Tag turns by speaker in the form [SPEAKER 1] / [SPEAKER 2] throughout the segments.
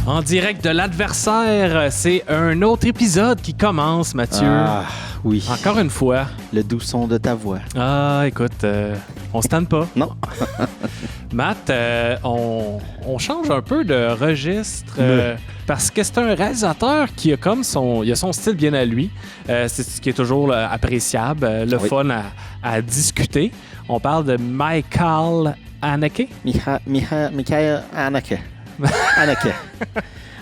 [SPEAKER 1] En direct de l'adversaire, c'est un autre épisode qui commence, Mathieu.
[SPEAKER 2] Ah, oui.
[SPEAKER 1] Encore une fois.
[SPEAKER 2] Le doux son de ta voix.
[SPEAKER 1] Ah, écoute, on se tente pas.
[SPEAKER 2] Non.
[SPEAKER 1] Matt, on change un peu de registre parce que c'est un réalisateur qui a comme il a son style bien à lui. C'est ce qui est toujours appréciable, le fun à discuter. On parle de Michael Haneke.
[SPEAKER 2] Michael Haneke. Haneke.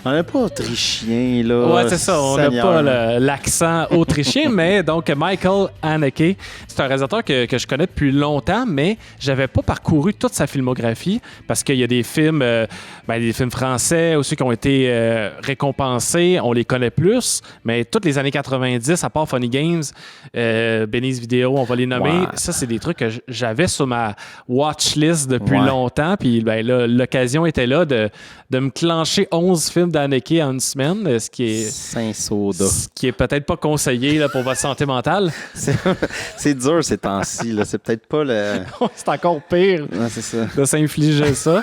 [SPEAKER 2] On n'est pas autrichien, là.
[SPEAKER 1] Ouais, c'est ça. On n'a pas l'accent autrichien, mais donc Michael Haneke, c'est un réalisateur que je connais depuis longtemps, mais j'avais pas parcouru toute sa filmographie parce qu'il y a des films, des films français aussi qui ont été récompensés. On les connaît plus, mais toutes les années 90, à part Funny Games, Benny's Video, on va les nommer. Ouais. Ça, c'est des trucs que j'avais sur ma watch list depuis longtemps. Puis là, l'occasion était là de me clencher 11 films d'Haneke en une semaine, ce qui est peut-être pas conseillé là, pour votre santé mentale.
[SPEAKER 2] C'est dur ces temps-ci. Là. C'est peut-être pas le...
[SPEAKER 1] c'est encore pire de s'infliger ça.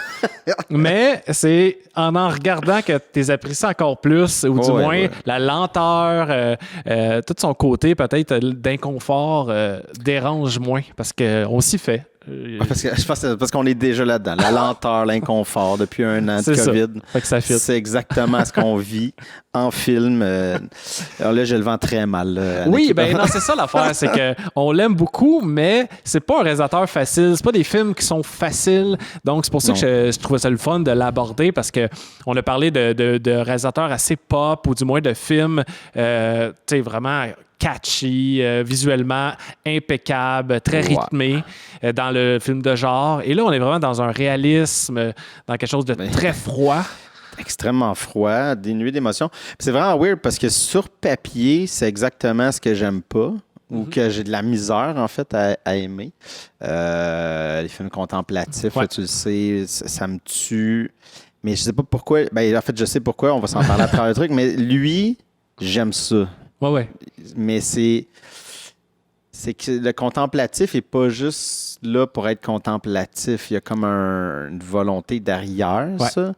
[SPEAKER 1] Mais c'est en regardant que tu les apprécies encore plus, ou du moins la lenteur, tout son côté peut-être d'inconfort dérange moins, parce qu'on s'y fait.
[SPEAKER 2] Parce qu'on est déjà là-dedans. La lenteur, l'inconfort depuis un an de COVID. C'est exactement ce qu'on vit en film. Alors là, je le vends très mal.
[SPEAKER 1] Oui, non, c'est ça l'affaire. C'est qu'on l'aime beaucoup, mais c'est pas un réalisateur facile. C'est pas des films qui sont faciles. Donc, c'est pour ça que je trouvais ça le fun de l'aborder, parce qu'on a parlé de réalisateurs assez pop, ou du moins de films, vraiment catchy, visuellement impeccable, très rythmé dans le film de genre. Et là, on est vraiment dans un réalisme, dans quelque chose de très froid.
[SPEAKER 2] Extrêmement froid, dénué d'émotions. C'est vraiment weird parce que sur papier, c'est exactement ce que j'aime pas ou que j'ai de la misère, en fait, à aimer. Les films contemplatifs, là, tu le sais, ça me tue. Mais je sais pas pourquoi. En fait, je sais pourquoi. On va s'en parler à travers le truc. Mais lui, j'aime ça.
[SPEAKER 1] Ouais.
[SPEAKER 2] Mais c'est que le contemplatif n'est pas juste là pour être contemplatif. Il y a comme une volonté derrière ça.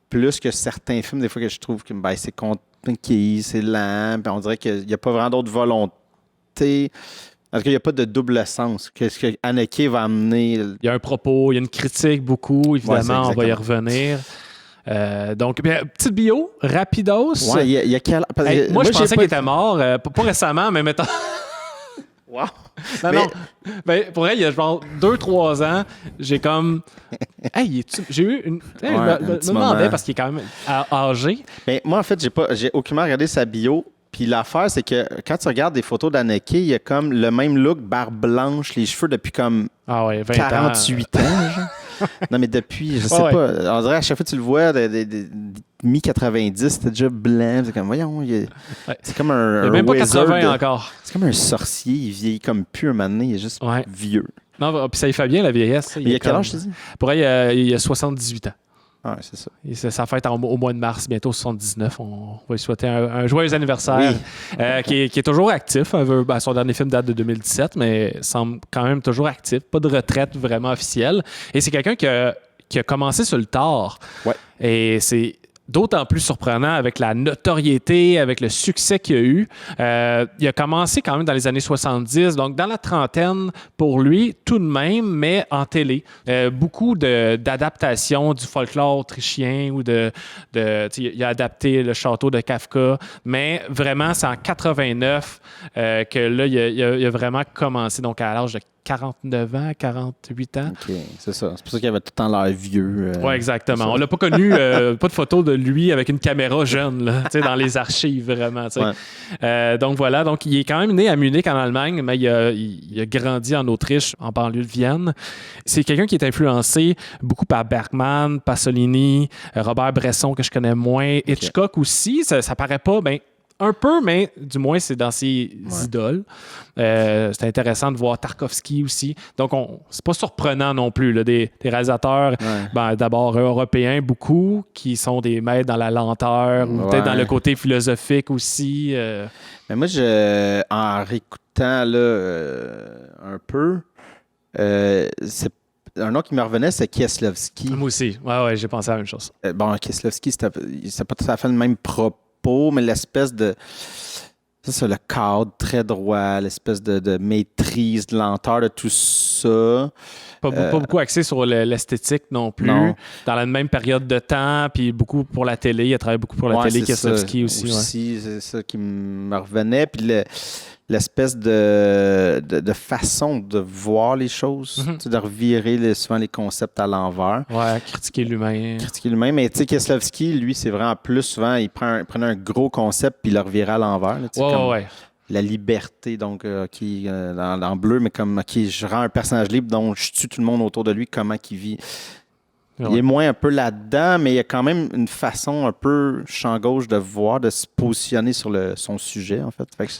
[SPEAKER 2] Plus que certains films, des fois, que je trouve que c'est compliqué, c'est lent. Puis on dirait qu'il n'y a pas vraiment d'autre volonté. Parce qu'il n'y a pas de double sens. Qu'est-ce que Haneke va amener?
[SPEAKER 1] Il y a un propos, il y a une critique beaucoup. Évidemment, on va y revenir. Donc, petite bio, rapidos.
[SPEAKER 2] Ouais, il y a quel...
[SPEAKER 1] moi, je pensais qu'il était mort, pas récemment, mais mettons...
[SPEAKER 2] Wow!
[SPEAKER 1] Non. Pour elle, il y a genre 2-3 ans, j'ai comme... j'ai eu une... je me demandais, parce qu'il est quand même âgé.
[SPEAKER 2] Mais moi, en fait, j'ai aucunement regardé sa bio. Puis l'affaire, c'est que quand tu regardes des photos d'Haneke, il y a comme le même look, barbe blanche, les cheveux depuis comme 48 ans. Genre. Non, mais depuis, je sais pas. On dirait à chaque fois que tu le vois, mi-90, c'était déjà blanc. C'est comme, voyons, c'est comme un.
[SPEAKER 1] Il n'y a même pas 80 encore.
[SPEAKER 2] C'est comme un sorcier, il vieillit comme plus un moment donné, il est juste vieux.
[SPEAKER 1] Non, puis ça lui fait bien, la vieillesse.
[SPEAKER 2] Il y a quel âge, tu dis?
[SPEAKER 1] Pour elle, il y a 78 ans.
[SPEAKER 2] Ah, c'est ça.
[SPEAKER 1] Et ça fête au mois de mars, bientôt 79. On va lui souhaiter un joyeux anniversaire. Qui est toujours actif. Son dernier film date de 2017, mais semble quand même toujours actif. Pas de retraite vraiment officielle. Et c'est quelqu'un qui a commencé sur le tard.
[SPEAKER 2] Ouais.
[SPEAKER 1] Et c'est d'autant plus surprenant avec la notoriété, avec le succès qu'il a eu. Il a commencé quand même dans les années 70, donc dans la trentaine pour lui, tout de même, mais en télé. Beaucoup d'adaptations du folklore autrichien ou il a adapté le château de Kafka, mais vraiment, c'est en 89 que là, il a vraiment commencé, donc à l'âge de 49 ans, 48 ans.
[SPEAKER 2] OK, c'est ça. C'est pour ça qu'il avait tout le temps l'air vieux.
[SPEAKER 1] Oui, exactement. On l'a pas connu, pas de photo de lui avec une caméra jeune, là, dans les archives, vraiment. Donc voilà, donc il est quand même né à Munich, en Allemagne, mais il a grandi en Autriche, en banlieue de Vienne. C'est quelqu'un qui est influencé beaucoup par Bergman, Pasolini, Robert Bresson, que je connais moins, Hitchcock aussi. Ça paraît pas, un peu, mais du moins, c'est dans ses idoles. C'est intéressant de voir Tarkovsky aussi. Donc, c'est pas surprenant non plus. Là, des réalisateurs, d'abord européens, beaucoup, qui sont des maîtres dans la lenteur ou peut-être dans le côté philosophique aussi.
[SPEAKER 2] Mais moi, en réécoutant là, un peu, un nom qui me revenait, c'est Kieslowski.
[SPEAKER 1] Moi aussi. Ouais, j'ai pensé à la même chose.
[SPEAKER 2] Kieslowski, c'est pas tout à fait le même propos, mais l'espèce de... C'est le cadre très droit, l'espèce de maîtrise, de lenteur de tout ça.
[SPEAKER 1] Pas beaucoup axé sur l'esthétique non plus. Non. Dans la même période de temps, puis beaucoup pour la télé. Il a travaillé beaucoup pour la télé, Kieslowski aussi.
[SPEAKER 2] C'est ça qui me revenait. Puis l'espèce de façon de voir les choses, de revirer souvent les concepts à l'envers.
[SPEAKER 1] Ouais, critiquer l'humain.
[SPEAKER 2] Mais tu sais, Kieslowski, lui, c'est vraiment plus souvent, il prenait un gros concept puis il le revirait à l'envers. Là,
[SPEAKER 1] ouais.
[SPEAKER 2] La liberté, donc, qui en bleu, mais comme je rends un personnage libre, donc je tue tout le monde autour de lui, comment il vit. Ouais. Il est moins un peu là-dedans, mais il y a quand même une façon un peu champ gauche de voir, de se positionner sur son sujet, en fait. Fait que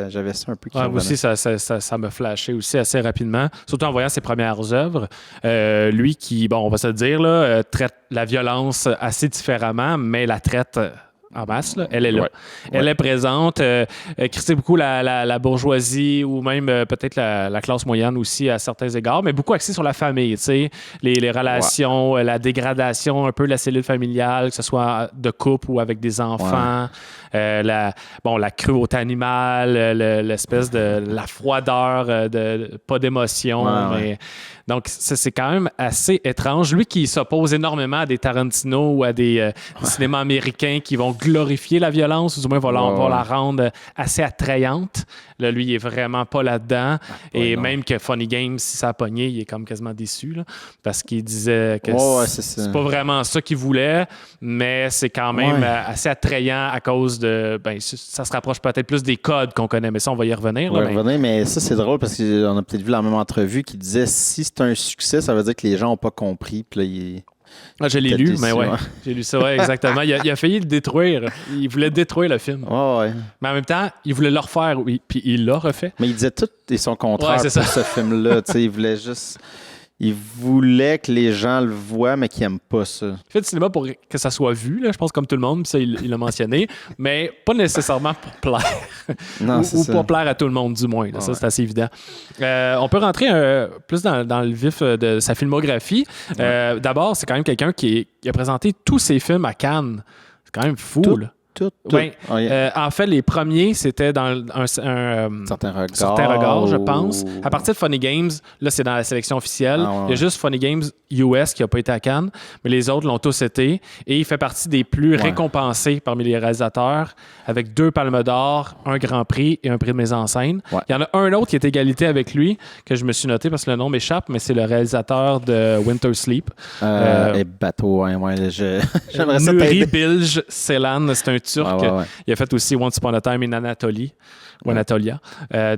[SPEAKER 2] j'avais ça un peu qui
[SPEAKER 1] moi aussi, ça m'a flashé aussi assez rapidement, surtout en voyant ses premières œuvres. Lui qui, on va se le dire, là, traite la violence assez différemment, mais la traite... en masse, là. Elle est là. Ouais. Elle est présente. Critique beaucoup la bourgeoisie ou même peut-être la classe moyenne aussi à certains égards, mais beaucoup axé sur la famille, tu sais, les relations, la dégradation un peu de la cellule familiale, que ce soit de couple ou avec des enfants, la cruauté animale, l'espèce de la froideur, pas d'émotion, mais... Donc, c'est quand même assez étrange. Lui qui s'oppose énormément à des Tarantino ou à des cinémas américains qui vont glorifier la violence, ou du moins vont la rendre assez attrayante. Là, lui, il est vraiment pas là-dedans. Même que Funny Games, si ça a pogné, il est comme quasiment déçu, là, parce qu'il disait que c'est pas vraiment ça qu'il voulait, mais c'est quand même assez attrayant à cause de... ça se rapproche peut-être plus des codes qu'on connaît, mais ça, on va y revenir.
[SPEAKER 2] Mais ça, c'est drôle parce qu'on a peut-être vu la même entrevue qui disait si c'est un succès, ça veut dire que les gens n'ont pas compris. Puis là,
[SPEAKER 1] je l'ai lu, mais j'ai lu ça, exactement. Il a failli le détruire. Il voulait détruire le film. Mais en même temps, il voulait le refaire, puis il l'a refait.
[SPEAKER 2] Mais il disait tout et son contraire pour ce film-là. Il voulait juste... Il voulait que les gens le voient, mais qu'ils n'aiment pas ça.
[SPEAKER 1] Il fait du cinéma pour que ça soit vu, là, je pense, comme tout le monde, puis ça, il l'a mentionné, mais pas nécessairement pour plaire.
[SPEAKER 2] Non,
[SPEAKER 1] ou pour plaire à tout le monde, du moins. Là, ça, c'est assez évident. On peut rentrer plus dans le vif de sa filmographie. D'abord, c'est quand même quelqu'un qui a présenté tous ses films à Cannes. C'est quand même fou, là. En fait, les premiers, c'était dans un certain regard, je pense. À partir de Funny Games, là, c'est dans la sélection officielle. Il y a juste Funny Games US qui n'a pas été à Cannes, mais les autres l'ont tous été. Et il fait partie des plus récompensés parmi les réalisateurs, avec 2 Palmes d'Or, un Grand Prix et un prix de mise en scène. Il y en a un autre qui est égalité avec lui, que je me suis noté parce que le nom m'échappe, mais c'est le réalisateur de Winter Sleep.
[SPEAKER 2] Et Bateau, j'aimerais ça
[SPEAKER 1] Nuri Bilge Ceylan, c'est un Turc. Il a fait aussi Once Upon a Time in Anatolie. Ou Anatolia.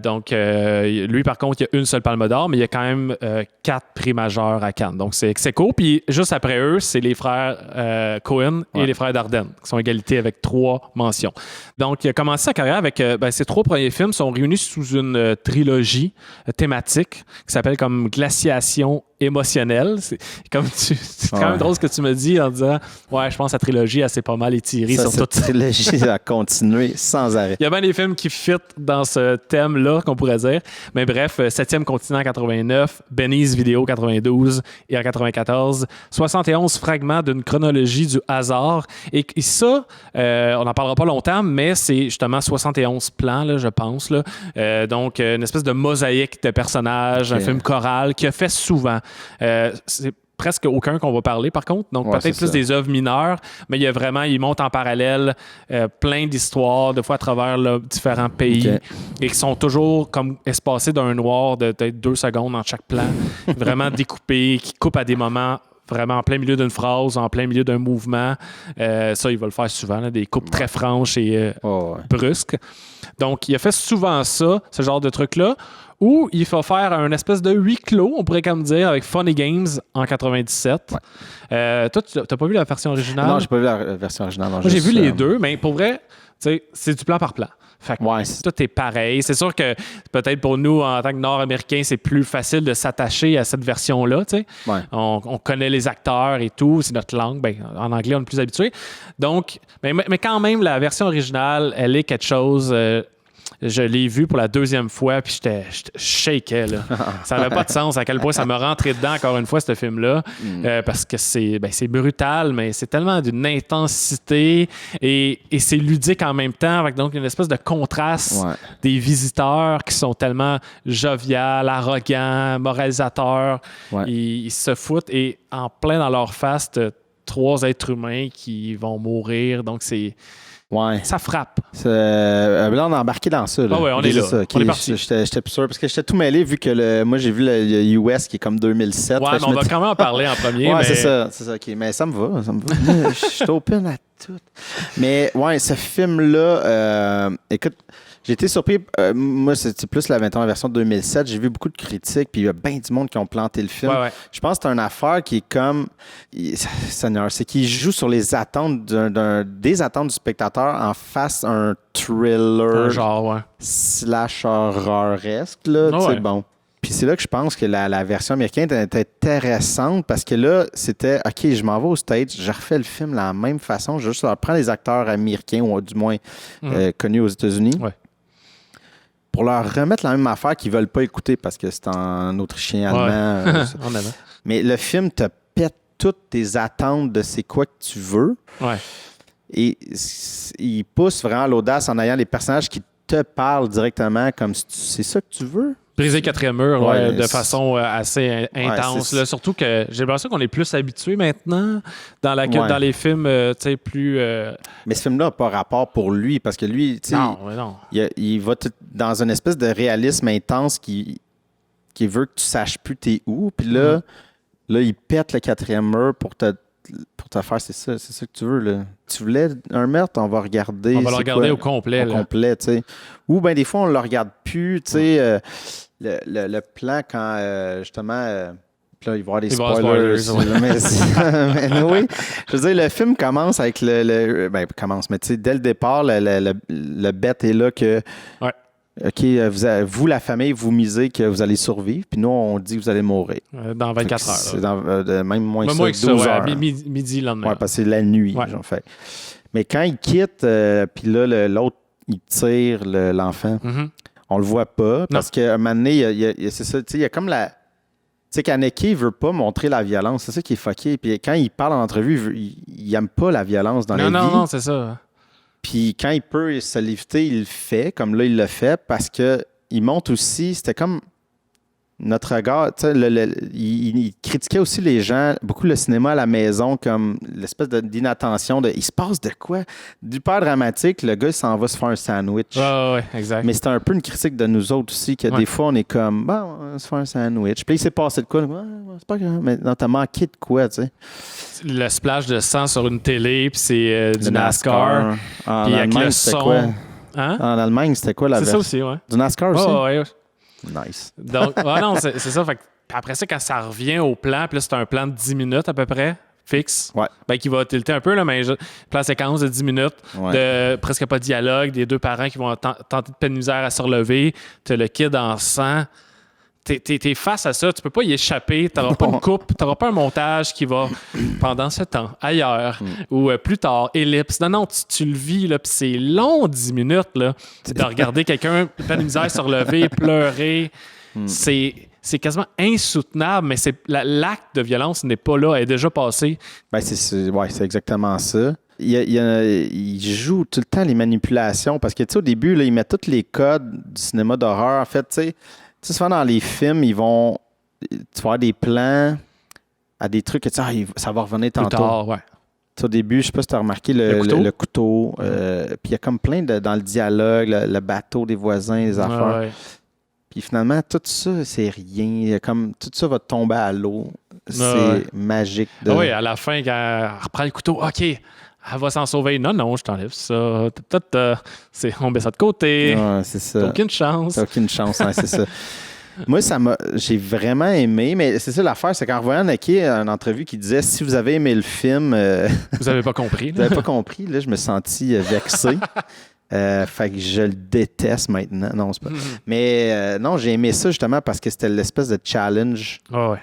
[SPEAKER 1] Donc, lui, par contre, il y a une seule Palme d'Or, mais il y a quand même 4 prix majeurs à Cannes. Donc, c'est cool. Puis, juste après eux, c'est les frères Cohen et les frères Dardenne, qui sont égalité avec 3 mentions. Donc, il a commencé sa carrière avec... ses 3 premiers films sont réunis sous une trilogie thématique qui s'appelle comme Glaciation émotionnelle. C'est quand même drôle ce que tu me dis en disant je pense que la trilogie, elle s'est pas mal étirée sur toute
[SPEAKER 2] cette trilogie a continué sans arrêt.
[SPEAKER 1] Il y a bien des films qui fit dans ce thème-là, qu'on pourrait dire. Mais bref, 7e continent en 89, Benny's Vidéo 92 et en 94, 71 fragments d'une chronologie du hasard. Et ça, on n'en parlera pas longtemps, mais c'est justement 71 plans, là, je pense. Là. Donc, une espèce de mosaïque de personnages, un film choral qu'il a fait souvent. C'est presque aucun qu'on va parler, par contre. Donc, peut-être plus des œuvres mineures, mais il monte en parallèle plein d'histoires, des fois à travers différents pays, et qui sont toujours comme espacés d'un noir de peut-être 2 secondes en chaque plan, vraiment découpés, qui coupent à des moments vraiment en plein milieu d'une phrase, en plein milieu d'un mouvement. Ça, il va le faire souvent, là, des coupes très franches et brusques. Donc, il a fait souvent ça, ce genre de truc-là, où il faut faire un espèce de huis clos, on pourrait comme dire, avec Funny Games en 97. Toi, tu n'as pas vu la version originale?
[SPEAKER 2] Non, j'ai pas vu la version originale.
[SPEAKER 1] Moi, j'ai vu les deux, mais pour vrai, c'est du plan par plan. Fait que tout est pareil. C'est sûr que peut-être pour nous, en tant que Nord-Américains, c'est plus facile de s'attacher à cette version-là. On connaît les acteurs et tout, c'est notre langue. En anglais, on est plus habitué. Donc, mais quand même, la version originale, elle est quelque chose... je l'ai vu pour la deuxième fois, puis je shakeais, là. Ça n'avait pas de sens à quel point ça m'a rentré dedans, encore une fois, ce film-là, parce que c'est brutal, mais c'est tellement d'une intensité et c'est ludique en même temps, avec donc une espèce de contraste des visiteurs qui sont tellement joviales, arrogants, moralisateurs. Ils se foutent et en plein dans leur face, 3 êtres humains qui vont mourir, donc c'est... Ça frappe.
[SPEAKER 2] Là, on a embarqué dans ça. Là.
[SPEAKER 1] On est là. On est parti.
[SPEAKER 2] J'étais plus sûr parce que j'étais tout mêlé vu que moi, j'ai vu le US qui est comme 2007.
[SPEAKER 1] Ouais, mais on va quand même en parler en premier.
[SPEAKER 2] Ouais, c'est ça. OK. Mais ça me va. Je suis open à tout. Mais ouais, ce film-là, écoute, j'ai été surpris. Moi, c'est plus la version de 2007. J'ai vu beaucoup de critiques, puis il y a bien du monde qui ont planté le film. Je pense que c'est une affaire qui est comme... Seigneur, c'est qu'il joue sur les attentes des attentes du spectateur en face un thriller slash horreuresque. Bon. Puis c'est là que je pense que la version américaine était intéressante parce que là, c'était OK, je m'en vais au stage, je refais le film de la même façon, je juste leur prends les acteurs américains ou du moins connus aux États-Unis. Pour leur remettre la même affaire qu'ils ne veulent pas écouter parce que c'est en autrichien, allemand. Mais le film te pète toutes tes attentes de c'est quoi que tu veux. Et il pousse vraiment l'audace en ayant les personnages qui te parlent directement comme si c'est ça que tu veux.
[SPEAKER 1] Briser 4e mur de façon assez intense. Là. Surtout que j'ai l'impression qu'on est plus habitué maintenant dans les films plus...
[SPEAKER 2] Mais ce film-là n'a pas rapport pour lui parce que lui,
[SPEAKER 1] non.
[SPEAKER 2] Il va dans une espèce de réalisme intense qui veut que tu saches plus t'es où. Puis là, il pète le 4e mur pour te faire, c'est ça que tu veux. Là. Tu voulais un meurtre, on va regarder.
[SPEAKER 1] On va le regarder au complet.
[SPEAKER 2] Ou bien des fois, on ne le regarde plus. Le plan quand, justement... là, il va y avoir des spoilers. Mais oui, je veux dire, le film commence avec mais tu sais, dès le départ, le bet est là que... OK, vous, la famille, vous misez que vous allez survivre, puis nous, on dit que vous allez mourir.
[SPEAKER 1] Dans 24 heures.
[SPEAKER 2] C'est même moins que ça, 12 heures.
[SPEAKER 1] Midi le lendemain.
[SPEAKER 2] Oui, parce que c'est la nuit, en fait. Mais quand il quitte, puis là, l'autre, il tire l'enfant, on le voit pas, parce qu'à un moment donné, c'est ça, tu sais, il y a comme la... Tu sais, Kaneki ne veut pas montrer la violence, c'est ça qui est fucké. Puis quand il parle en entrevue, il n'aime pas la violence dans la vie.
[SPEAKER 1] Non, c'est ça.
[SPEAKER 2] Puis quand il peut se l'éviter, il le fait, comme là, il le fait, parce qu'il montre aussi, c'était comme notre regard, tu sais, il critiquait aussi les gens, beaucoup le cinéma à la maison, comme l'espèce d'inattention, il se passe de quoi? Du père dramatique, le gars, il s'en va se faire un sandwich.
[SPEAKER 1] Oui, exact.
[SPEAKER 2] Mais c'est un peu une critique de nous autres aussi, que des fois, on est comme, bon, on va se faire un sandwich. Puis il s'est passé de quoi? C'est pas grave, mais non, t'as manqué de quoi, tu sais?
[SPEAKER 1] Le splash de sang sur une télé, puis c'est du NASCAR.
[SPEAKER 2] Puis avec le son. Quoi? Hein? En Allemagne, c'était quoi la version?
[SPEAKER 1] C'est ça aussi,
[SPEAKER 2] Du NASCAR aussi?
[SPEAKER 1] Ouais.
[SPEAKER 2] Nice.
[SPEAKER 1] Donc, non, c'est ça. Fait que, après ça, quand ça revient au plan, puis là, c'est un plan de 10 minutes à peu près, fixe, qui va tilter un peu, là, mais plan séquence de 10 minutes, de presque pas de dialogue, des 2 parents qui vont tenter de peine misère à se relever, t'as le kid en sang. T'es face à ça, tu peux pas y échapper, t'auras pas une coupe, t'auras pas un montage qui va pendant ce temps, ailleurs, ou plus tard, ellipse. Non, tu le vis, là, puis c'est long, 10 minutes, là, de regarder quelqu'un, peine de misère, se relever, pleurer. C'est quasiment insoutenable, mais l'acte de violence n'est pas là, elle est déjà passée.
[SPEAKER 2] C'est exactement ça. Il joue tout le temps les manipulations, parce que, tu sais, au début, là, il met tous les codes du cinéma d'horreur. En fait, tu sais, souvent dans les films, tu vas avoir des plans à des trucs que ça va revenir tantôt.
[SPEAKER 1] Plus tard, ouais.
[SPEAKER 2] Au début, je ne sais pas si tu as remarqué le couteau. Puis il y a comme plein dans le dialogue, le bateau des voisins, les affaires. Ouais. Puis finalement, tout ça, c'est rien. Comme tout ça va tomber à l'eau. C'est magique.
[SPEAKER 1] Oui, à la fin, quand elle reprend le couteau, OK, elle va s'en sauver. Non, je t'enlève ça. On met ça de côté.
[SPEAKER 2] Ouais, c'est ça.
[SPEAKER 1] T'as aucune chance.
[SPEAKER 2] C'est ça. Moi, j'ai vraiment aimé, mais c'est ça l'affaire, c'est qu'en revoyant Naki, une entrevue qui disait si vous avez aimé le film.
[SPEAKER 1] Vous n'avez pas compris.
[SPEAKER 2] Vous n'avez pas compris, là, je me sentis vexé. Fait que je le déteste maintenant. Non, c'est pas. Mais non, j'ai aimé ça justement parce que c'était l'espèce de challenge.
[SPEAKER 1] Oh, ouais.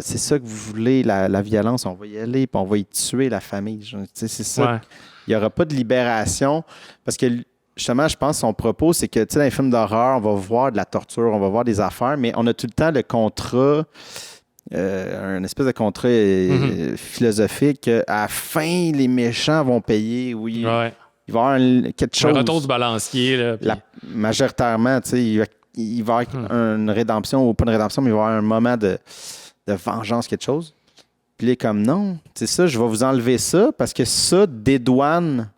[SPEAKER 2] C'est ça que vous voulez, la violence, on va y aller, puis on va y tuer la famille. C'est ça. Ouais. Il n'y aura pas de libération parce que justement, je pense que son propos, c'est que, tu sais, dans les films d'horreur, on va voir de la torture, on va voir des affaires, mais on a tout le temps le contrat, un espèce de contrat philosophique. À la fin, les méchants vont payer, oui.
[SPEAKER 1] Ouais.
[SPEAKER 2] Il va y avoir quelque chose.
[SPEAKER 1] Un retour du balancier. Là, puis...
[SPEAKER 2] majoritairement, tu sais, il va y avoir une rédemption, ou pas une rédemption, mais il va y avoir un moment de vengeance, quelque chose. Puis il est comme, non, c'est ça, je vais vous enlever ça, parce que ça dédouane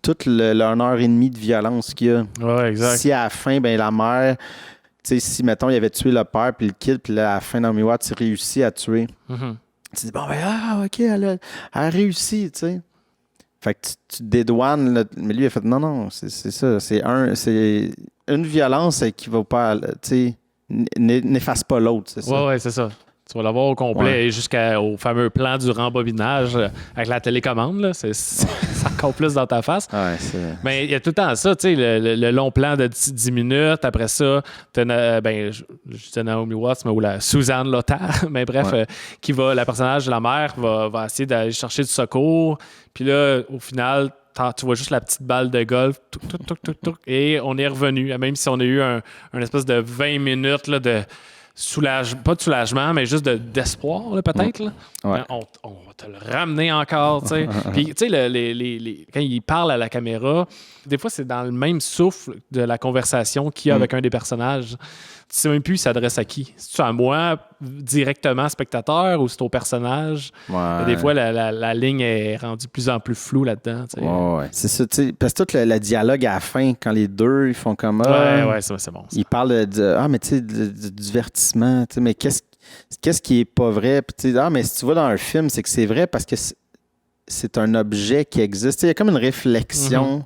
[SPEAKER 2] toute l'heure et demie de violence qu'il y a.
[SPEAKER 1] Ouais, exact.
[SPEAKER 2] Si à la fin, ben la mère, tu sais, si, mettons, il avait tué le père, puis le kid, puis là, à la fin, Naomi Watts réussit à tuer. Tu dis, bon, ben, OK, elle a réussi, tu sais. Fait que tu dédouanes, mais lui, il a fait, non, c'est ça, c'est une violence qui va pas, tu sais, n'efface pas l'autre, c'est ça.
[SPEAKER 1] Ouais, c'est ça. Tu vas l'avoir au complet jusqu'au fameux plan du rembobinage avec la télécommande. Là. C'est encore plus dans ta face.
[SPEAKER 2] Ouais,
[SPEAKER 1] mais il y a tout le temps ça, tu sais, le long plan de 10 minutes. Après ça, je disais Naomi Watts, mais ou la Suzanne Lothar, mais bref, le personnage de la mère va essayer d'aller chercher du secours. Puis là, au final, tu vois juste la petite balle de golf, et on est revenu. Même si on a eu un espèce de 20 minutes là, de... pas de soulagement, mais juste d'espoir, là, peut-être. Là.
[SPEAKER 2] Ouais.
[SPEAKER 1] On va te le ramener encore, tu sais. Puis, tu sais, quand il parle à la caméra, des fois, c'est dans le même souffle de la conversation qu'il y a avec un des personnages. Tu sais même plus il s'adresse à qui. C'est-tu à moi, directement spectateur, ou c'est au personnage?
[SPEAKER 2] Ouais.
[SPEAKER 1] Des fois, la ligne est rendue de plus en plus floue là-dedans. Tu sais.
[SPEAKER 2] Ouais. C'est ça, tu sais. Parce que tout le dialogue à la fin, quand les deux, ils font comme...
[SPEAKER 1] Ouais, c'est bon. Ça.
[SPEAKER 2] Ils parlent mais tu sais, du divertissement, tu sais, mais qu'est-ce qui est pas vrai? Puis tu sais, mais si tu vois dans un film, c'est que c'est vrai parce que c'est un objet qui existe. Il y a comme une réflexion...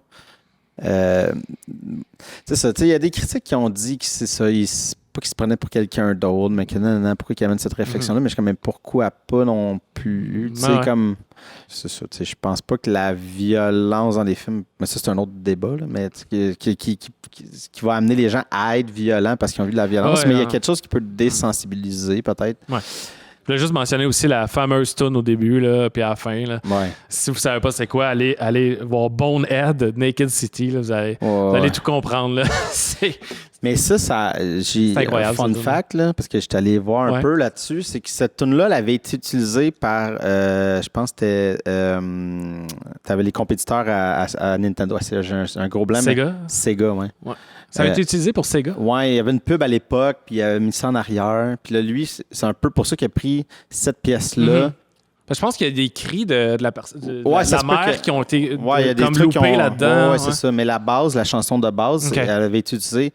[SPEAKER 2] c'est ça, tu sais, il y a des critiques qui ont dit que c'est ça, pas qu'ils se prenaient pour quelqu'un d'autre, mais que non, pourquoi ils amènent cette réflexion-là, mais je suis comme, même pourquoi pas non plus, tu sais, comme, c'est ça, tu sais, je pense pas que la violence dans les films, mais ça c'est un autre débat, là, mais qui va amener les gens à être violents parce qu'ils ont vu de la violence, mais il y a quelque chose qui peut désensibiliser peut-être.
[SPEAKER 1] Ouais. Je voulais juste mentionner aussi la fameuse tune au début, là, puis à la fin. Là.
[SPEAKER 2] Ouais.
[SPEAKER 1] Si vous ne savez pas c'est quoi, allez voir Bonehead de Naked City. Là, vous allez tout comprendre. Là.
[SPEAKER 2] Mais ça j'ai un fun fact, là, parce que j'étais allé voir un peu là-dessus, c'est que cette tune-là, elle avait été utilisée par, je pense que t'avais les compétiteurs à Nintendo. J'ai un gros blanc.
[SPEAKER 1] Sega?
[SPEAKER 2] Sega, ouais.
[SPEAKER 1] Ça avait été utilisé pour Sega?
[SPEAKER 2] Ouais, il y avait une pub à l'époque, puis il avait mis ça en arrière. Puis là, lui, c'est un peu pour ça qu'il a pris cette pièce-là.
[SPEAKER 1] Je pense qu'il y a des cris de la mère qui ont été
[SPEAKER 2] il y a des
[SPEAKER 1] comme
[SPEAKER 2] trucs
[SPEAKER 1] loupés là-dedans.
[SPEAKER 2] Ouais, c'est ça. Mais la base, la chanson de base, elle avait été utilisée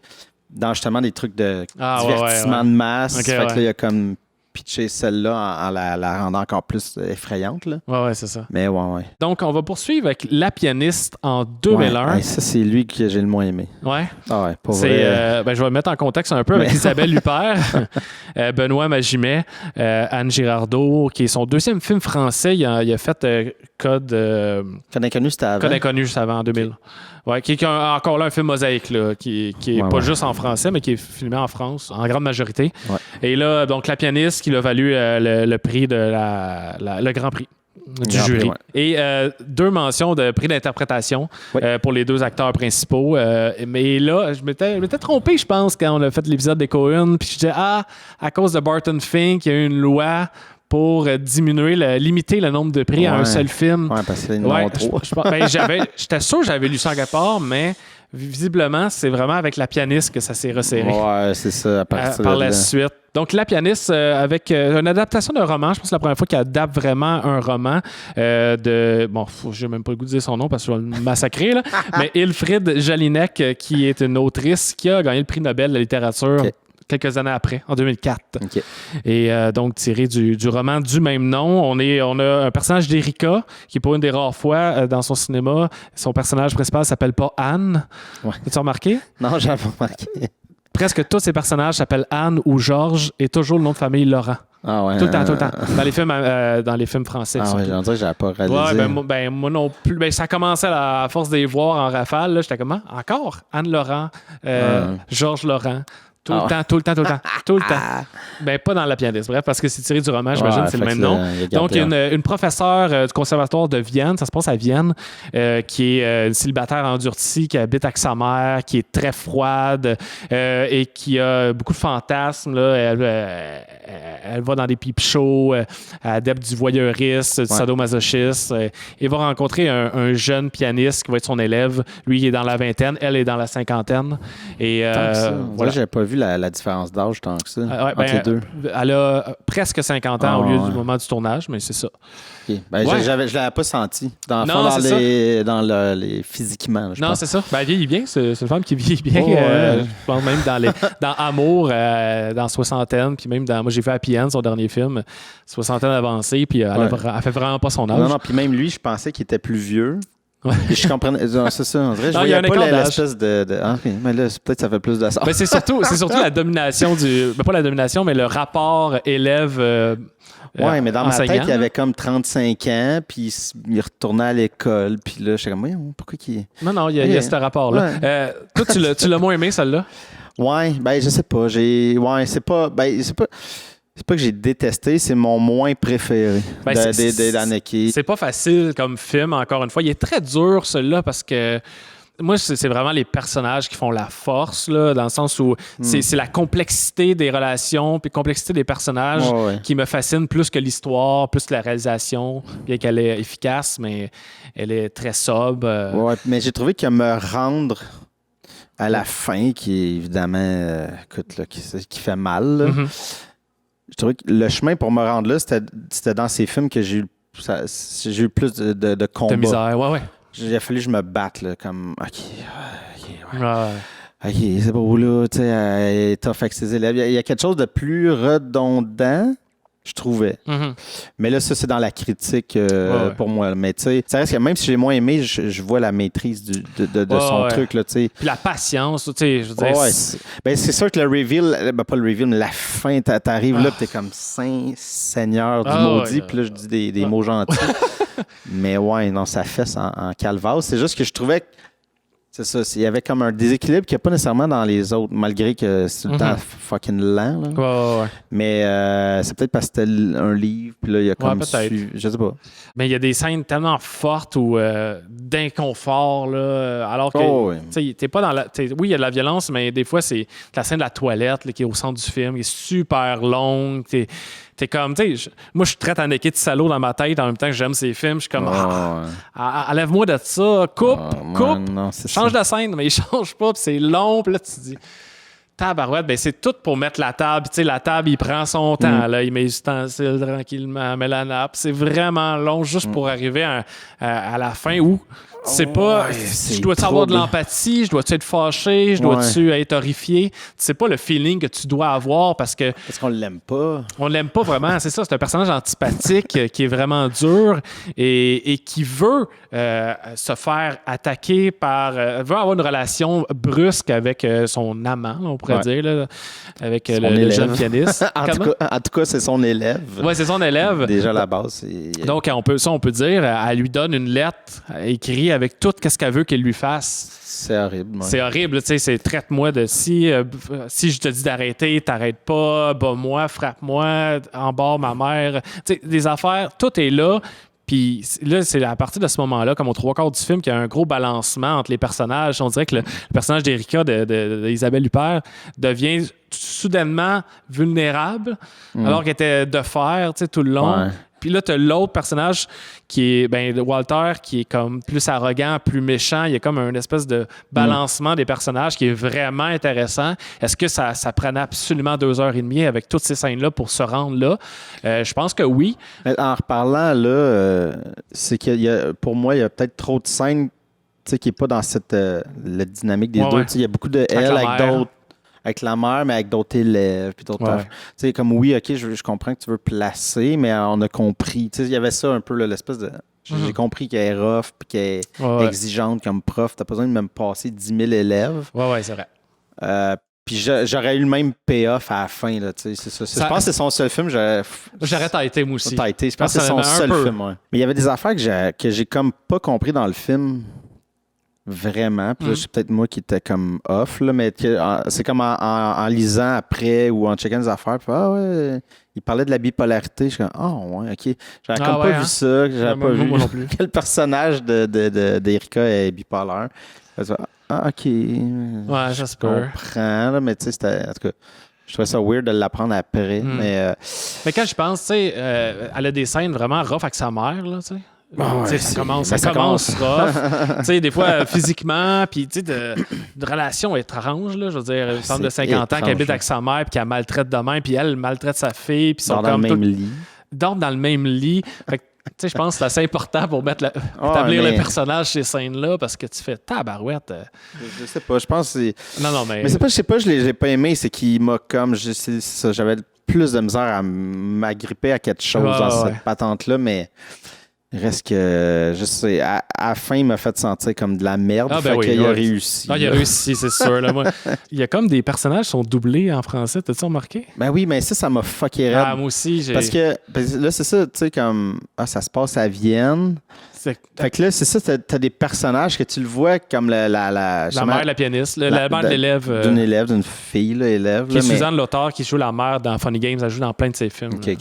[SPEAKER 2] dans justement des trucs de divertissement de masse. Fait que là, il y a comme pitché celle-là en la rendant encore plus effrayante. Là.
[SPEAKER 1] Ouais, c'est ça.
[SPEAKER 2] Mais ouais.
[SPEAKER 1] Donc, on va poursuivre avec La pianiste en 2001.
[SPEAKER 2] Ouais, ça, c'est lui que j'ai le moins aimé.
[SPEAKER 1] Ouais.
[SPEAKER 2] Ah ouais, pas vrai.
[SPEAKER 1] Je vais mettre en contexte un peu avec Isabelle Huppert, Benoît Magimet, Anne Girardot, qui est son deuxième film français. Il a fait Code
[SPEAKER 2] Inconnu, c'était avant.
[SPEAKER 1] Code Inconnu, juste avant, en 2000. Ouais, qui est encore là un film mosaïque, là, qui est pas juste en français, mais qui est filmé en France, en grande majorité. Ouais. Et là, donc, La pianiste, qui a valu le prix de le Grand Prix du jury. Ouais. Et 2 mentions de prix d'interprétation pour les 2 acteurs principaux. Mais là, je m'étais trompé, je pense, quand on a fait l'épisode des Coen. Puis je disais, à cause de Barton Fink, il y a eu une loi pour limiter le nombre de prix à un seul film.
[SPEAKER 2] Oui, parce qu'il y en a trop.
[SPEAKER 1] J'étais sûr que j'avais lu ça quelque part, mais visiblement, c'est vraiment avec La pianiste que ça s'est resserré.
[SPEAKER 2] Ouais, c'est ça, à partir
[SPEAKER 1] par la suite. Donc, La pianiste, avec une adaptation d'un roman, je pense que c'est la première fois qu'il adapte vraiment un roman j'ai même pas le goût de dire son nom parce que je vais le massacrer, là. Mais Hilfrid Jelinek, qui est une autrice qui a gagné le prix Nobel de littérature. Quelques années après, en 2004.
[SPEAKER 2] Okay.
[SPEAKER 1] Et donc, tiré du roman du même nom. On a un personnage d'Erika, qui, pour une des rares fois dans son cinéma, son personnage principal s'appelle pas Anne. Ouais. As-tu remarqué?
[SPEAKER 2] Non, j'avais pas remarqué.
[SPEAKER 1] Presque tous ces personnages s'appellent Anne ou Georges et toujours le nom de famille Laurent.
[SPEAKER 2] Ah ouais.
[SPEAKER 1] Tout le temps. Dans les films français.
[SPEAKER 2] Ah ouais, j'en dirais que j'avais pas réalisé.
[SPEAKER 1] Ouais, moi non plus. Ben, ça commençait à force de les voir en rafale. Là, j'étais comme, encore? Anne Laurent, Georges Laurent. Tout le temps. Ben, pas dans La pianiste, bref, parce que c'est tiré du roman, j'imagine, c'est le même nom. Donc, il y a une professeure du conservatoire de Vienne, ça se passe à Vienne, qui est une célibataire endurcie, qui habite avec sa mère, qui est très froide et qui a beaucoup de fantasmes. Là. Elle va dans des peep shows, adepte du voyeurisme, du sadomasochisme, et va rencontrer un jeune pianiste qui va être son élève. Lui, il est dans la vingtaine, elle est dans la cinquantaine. Et,
[SPEAKER 2] voilà. J'avais pas vu la différence d'âge tant que ça entre les deux.
[SPEAKER 1] Elle a presque 50 ans au lieu du moment du tournage, mais c'est ça.
[SPEAKER 2] Okay. Ben, je l'avais pas senti. Dans les physiquement.
[SPEAKER 1] Non, c'est ça. Ben, elle vieillit bien. C'est une femme qui vieillit bien. Je pense même dans Amour, dans Soixantaine, puis même moi, j'ai fait Happy End, son dernier film, Soixantaine avancée, puis elle fait vraiment pas son âge.
[SPEAKER 2] Non, puis même lui, je pensais qu'il était plus vieux. Ouais. Je comprenais. C'est ça, on dirait. Je voyais pas l'espèce de. Ah, okay. Mais là, peut-être ça fait plus de sens.
[SPEAKER 1] Ben, c'est surtout la domination du. Ben, pas la domination, mais le rapport élève.
[SPEAKER 2] Oui, mais dans ma tête, il avait comme 35 ans, puis il retournait à l'école, puis là, je suis comme, oui, pourquoi qu'il.
[SPEAKER 1] Non, il y a ce rapport-là. Ouais. Toi, tu l'as moins aimé, celle-là?
[SPEAKER 2] Oui, ben, je sais pas. C'est pas. Ben, c'est pas que j'ai détesté, c'est mon moins préféré d'Haneke. C'est
[SPEAKER 1] pas facile comme film, encore une fois. Il est très dur, celui-là, parce que moi, c'est vraiment les personnages qui font la force, là, dans le sens où c'est la complexité des relations puis la complexité des personnages qui me fascine plus que l'histoire, plus que la réalisation, bien qu'elle est efficace, mais elle est très sobre.
[SPEAKER 2] Oui, mais j'ai trouvé que me rendre à la fin, qui est évidemment, qui fait mal, je trouvais que le chemin pour me rendre là, c'était dans ces films que j'ai eu plus de combats.
[SPEAKER 1] De misère, ouais.
[SPEAKER 2] Il a fallu que je me batte, là, comme, OK, c'est beau, là, tu sais, elle est tough avec ses élèves. Il y a quelque chose de plus redondant, je trouvais. Mais là, ça, c'est dans la critique pour moi. Mais tu sais, ça reste que même si j'ai moins aimé, je vois la maîtrise de son truc, là, tu sais.
[SPEAKER 1] Puis la patience, tu sais, je veux dire.
[SPEAKER 2] C'est sûr que le reveal, pas le reveal, mais la fin, t'arrives là, puis t'es comme Saint Seigneur du maudit, puis là, je dis des mots gentils. Mais non, ça fesse en calvasse. C'est juste que je trouvais que c'est ça, il y avait comme un déséquilibre qu'il n'y a pas nécessairement dans les autres, malgré que c'est tout le temps fucking lent. Là. Mais c'est peut-être parce que c'était un livre, puis là, il y a comme je sais pas.
[SPEAKER 1] Mais il y a des scènes tellement fortes ou d'inconfort, là, alors que tu sais, t'es pas dans la. Oui, il y a de la violence, mais des fois, c'est la scène de la toilette là, qui est au centre du film, qui est super longue. T'es comme, tu sais, moi, je suis très Haneke de salaud dans ma tête en même temps que j'aime ces films. Je suis comme, enlève-moi de ça, coupe, change de scène, mais il change pas, puis c'est long, puis là, tu te dis, tabarouette, ben c'est tout pour mettre la table. Tu sais, la table, il prend son temps, là, il met les ustensiles tranquillement, met la nappe. C'est vraiment long juste pour arriver à la fin où c'est pas, je dois-tu avoir de l'empathie, je dois-tu être fâché, je dois-tu être horrifié. C'est pas le feeling que tu dois avoir parce
[SPEAKER 2] qu'on l'aime pas.
[SPEAKER 1] On l'aime pas vraiment, c'est ça. C'est un personnage antipathique qui est vraiment dur et qui veut se faire attaquer veut avoir une relation brusque avec son amant, on pourrait dire, là, avec le jeune pianiste.
[SPEAKER 2] En tout cas, c'est son élève.
[SPEAKER 1] Oui, c'est son élève.
[SPEAKER 2] Déjà à la base.
[SPEAKER 1] Donc, on peut dire, elle lui donne une lettre écrite avec tout ce qu'elle veut qu'il lui fasse.
[SPEAKER 2] C'est horrible.
[SPEAKER 1] C'est horrible, tu sais, c'est traite-moi de si je te dis d'arrêter, t'arrêtes pas, bats-moi, frappe-moi, embarre ma mère. Tu sais, des affaires, tout est là. Puis là, c'est à partir de ce moment-là, comme aux trois quarts du film, qu'il y a un gros balancement entre les personnages. On dirait que le personnage d'Erika, d'Isabelle Huppert, devient soudainement vulnérable, alors qu'elle était de fer, tu sais, tout le long. Puis là, tu as l'autre personnage qui est Walter, qui est comme plus arrogant, plus méchant. Il y a comme une espèce de balancement des personnages qui est vraiment intéressant. Est-ce que ça prenait absolument 2h30 avec toutes ces scènes-là pour se rendre là? Je pense que oui.
[SPEAKER 2] En reparlant, là, c'est pour moi, il y a peut-être trop de scènes qui n'est pas dans la dynamique des deux. Il y a beaucoup de elle avec d'autres. Avec la mère, mais avec d'autres élèves. Puis d'autres. Tu sais, comme oui, OK, je comprends que tu veux placer, mais on a compris. Tu sais, il y avait ça un peu, là, l'espèce de. J'ai compris qu'elle est rough puis qu'elle est exigeante comme prof. T'as pas besoin de même passer 10 000 élèves.
[SPEAKER 1] Oui, c'est vrai.
[SPEAKER 2] Puis j'aurais eu le même payoff à la fin, là, tu sais, c'est ça. Je pense que c'est son seul film.
[SPEAKER 1] J'aurais taité, moi aussi.
[SPEAKER 2] Je pense que c'est son seul film, Mais il y avait des affaires que j'ai comme pas compris dans le film. vraiment. Puis là, c'est peut-être moi qui étais comme off, là, mais c'est comme en lisant après ou en checkant des affaires. Puis, il parlait de la bipolarité. Je suis comme, ouais, OK. J'avais comme pas vu ça. J'avais pas vu
[SPEAKER 1] moi non plus.
[SPEAKER 2] que le personnage d'Erika est bipolaire. OK.
[SPEAKER 1] Ouais, ça se peut.
[SPEAKER 2] Je comprends, là, mais tu sais, c'était... En tout cas, je trouvais ça weird de l'apprendre après. Mais
[SPEAKER 1] quand je pense, tu sais, elle a des scènes vraiment rough avec sa mère, là, tu sais. Ça commence rough. Tu sais, des fois, physiquement, puis tu sais, de relations étranges, là. Je veux dire, une femme de 50 ans qui habite avec sa mère, puis qui la maltraite de même, puis elle maltraite sa fille, puis sont
[SPEAKER 2] dans le même lit.
[SPEAKER 1] Dorment dans le même lit. Fait que, tu sais, je pense que c'est assez important pour établir le personnage ces scènes-là, parce que tu fais tabarouette.
[SPEAKER 2] Je sais pas, je pense que c'est...
[SPEAKER 1] Non, mais...
[SPEAKER 2] Mais c'est pas, je sais pas, je l'ai pas aimé, c'est qu'il m'a comme... C'est ça, j'avais plus de misère à m'agripper à quelque chose dans cette patente-là, mais... Il reste que, je sais, à la fin, il m'a fait sentir comme de la merde. Il a réussi.
[SPEAKER 1] Il a réussi, c'est sûr. Là, moi, il y a comme des personnages qui sont doublés en français. T'as-tu remarqué?
[SPEAKER 2] Ben oui, mais ça m'a fucké raide.
[SPEAKER 1] Moi aussi,
[SPEAKER 2] Parce que là, c'est ça, tu sais, comme, ça se passe à Vienne. Fait que là, c'est ça, t'as des personnages que tu le vois comme la
[SPEAKER 1] mère de la pianiste, la mère de l'élève.
[SPEAKER 2] D'une élève, d'une fille, élève.
[SPEAKER 1] Qui est Suzanne Lothar, qui joue la mère dans Funny Games. Elle joue dans plein de ses films.
[SPEAKER 2] OK.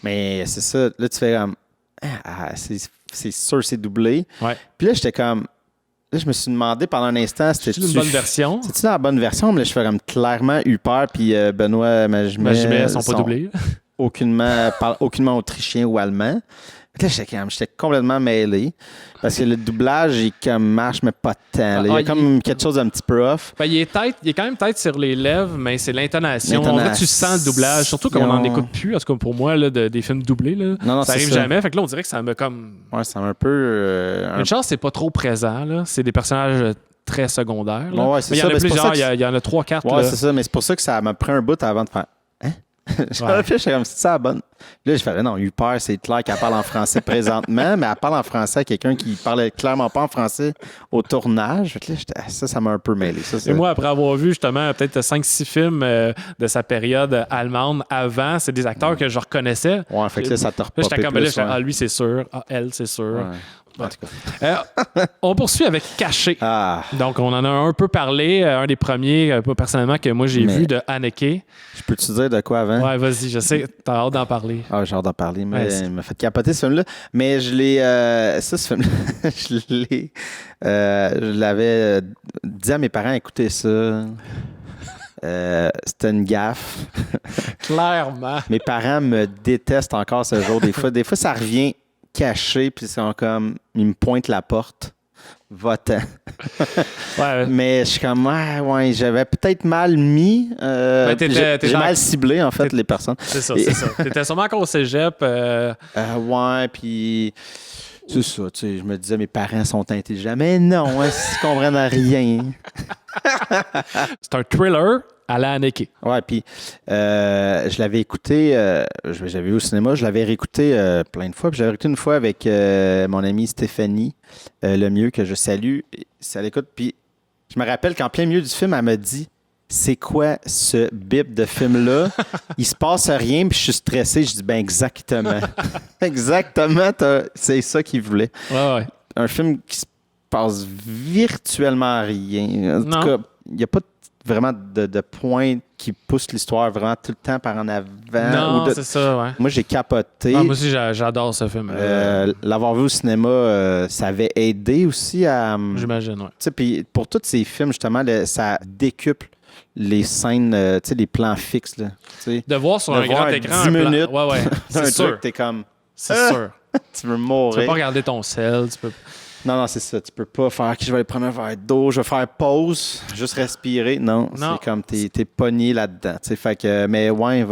[SPEAKER 2] Mais c'est ça, là, tu fais comme... c'est sûr, c'est doublé.
[SPEAKER 1] Ouais.
[SPEAKER 2] Puis là, j'étais comme... Là, je me suis demandé pendant un instant...
[SPEAKER 1] C'est une bonne version?
[SPEAKER 2] C'est-tu dans la bonne version? Mais là, je fais comme clairement eu peur. Puis Benoît Magimel
[SPEAKER 1] sont pas doublés.
[SPEAKER 2] Parle aucunement autrichien ou allemand. Là, j'étais complètement mêlé. Parce que le doublage, il marche, mais pas tant. Il y a comme quelque chose d'un petit peu off.
[SPEAKER 1] Il est quand même tête sur les lèvres, mais c'est l'intonation. On dirait que tu sens le doublage. Surtout quand on n'en écoute plus. En tout cas, pour moi, là, des films doublés, là,
[SPEAKER 2] non,
[SPEAKER 1] ça arrive jamais. Fait que là, on dirait que ça me comme...
[SPEAKER 2] Ouais, ça m'a un peu...
[SPEAKER 1] Une chance, c'est pas trop présent. Là. C'est des personnages très secondaires. Là.
[SPEAKER 2] Ouais, c'est
[SPEAKER 1] mais il y en a plusieurs. Il y en a 3-4.
[SPEAKER 2] Ouais, c'est ça. Mais c'est pour ça que ça m'a pris un bout avant de faire... J'étais comme, c'est ça la bonne. Là, je fais, non, Huppert, c'est clair qu'elle parle en français présentement, mais elle parle en français à quelqu'un qui parlait clairement pas en français au tournage. Là, ça m'a un peu mêlé.
[SPEAKER 1] Et moi, après avoir vu justement peut-être 5-6 films de sa période allemande avant, c'est des acteurs que je reconnaissais.
[SPEAKER 2] Ouais, fait que là, ça te repopait
[SPEAKER 1] j'étais comme,
[SPEAKER 2] plus.
[SPEAKER 1] Lui, c'est sûr. Elle, c'est sûr.
[SPEAKER 2] Ouais. En tout cas.
[SPEAKER 1] On poursuit avec Caché. Donc, on en a un peu parlé. Un des premiers, personnellement, que moi, j'ai vu de Haneke.
[SPEAKER 2] Je peux te dire de quoi avant?
[SPEAKER 1] Ouais, vas-y, je sais. T'as hâte d'en parler.
[SPEAKER 2] J'ai hâte d'en parler. Mais il m'a fait capoter ce film-là. Mais je l'ai... ce film-là, je l'avais dit à mes parents, écoutez ça. C'était une gaffe.
[SPEAKER 1] Clairement.
[SPEAKER 2] Mes parents me détestent encore ce jour. Des fois, ça revient caché, puis ils comme, ils me pointent la porte. Va-t'en.
[SPEAKER 1] Ouais.
[SPEAKER 2] Mais je suis comme, j'avais peut-être mal mis. J'ai mal ciblé, en fait, les personnes.
[SPEAKER 1] C'est ça. T'étais sûrement encore au cégep.
[SPEAKER 2] Ouais, puis c'est ça, tu sais, je me disais, mes parents sont intelligents. Mais non, ils comprennent rien.
[SPEAKER 1] C'est un thriller à la Haneke.
[SPEAKER 2] Ouais, puis je l'avais écouté, j'avais vu au cinéma, je l'avais réécouté plein de fois, puis j'avais réécouté une fois avec mon amie Stéphanie Lemieux, que je salue, ça l'écoute, puis je me rappelle qu'en plein milieu du film, elle me dit, c'est quoi ce bip de film-là? Il se passe rien, puis je suis stressé, je dis, ben exactement. Exactement, c'est ça qu'il voulait.
[SPEAKER 1] Ouais.
[SPEAKER 2] Un film qui se passe virtuellement rien. En tout cas, il n'y a pas vraiment de point qui pousse l'histoire vraiment tout le temps par en avant.
[SPEAKER 1] Non, c'est ça, ouais.
[SPEAKER 2] Moi, j'ai capoté.
[SPEAKER 1] Moi aussi, j'adore ce film.
[SPEAKER 2] L'avoir vu au cinéma, ça avait aidé aussi à...
[SPEAKER 1] J'imagine, ouais.
[SPEAKER 2] Tu sais, puis pour tous ces films, justement, ça décuple les scènes, tu sais, les plans fixes. Là,
[SPEAKER 1] de voir sur un grand écran
[SPEAKER 2] 10 minutes
[SPEAKER 1] c'est sûr.
[SPEAKER 2] T'es comme...
[SPEAKER 1] C'est sûr.
[SPEAKER 2] Tu veux mourir.
[SPEAKER 1] Tu peux pas regarder ton sel, tu peux...
[SPEAKER 2] Non, c'est ça. Tu peux pas faire je vais aller prendre un verre d'eau, je vais faire pause, juste respirer. Non. C'est comme t'es pogné là-dedans. Fait que, mais ouais,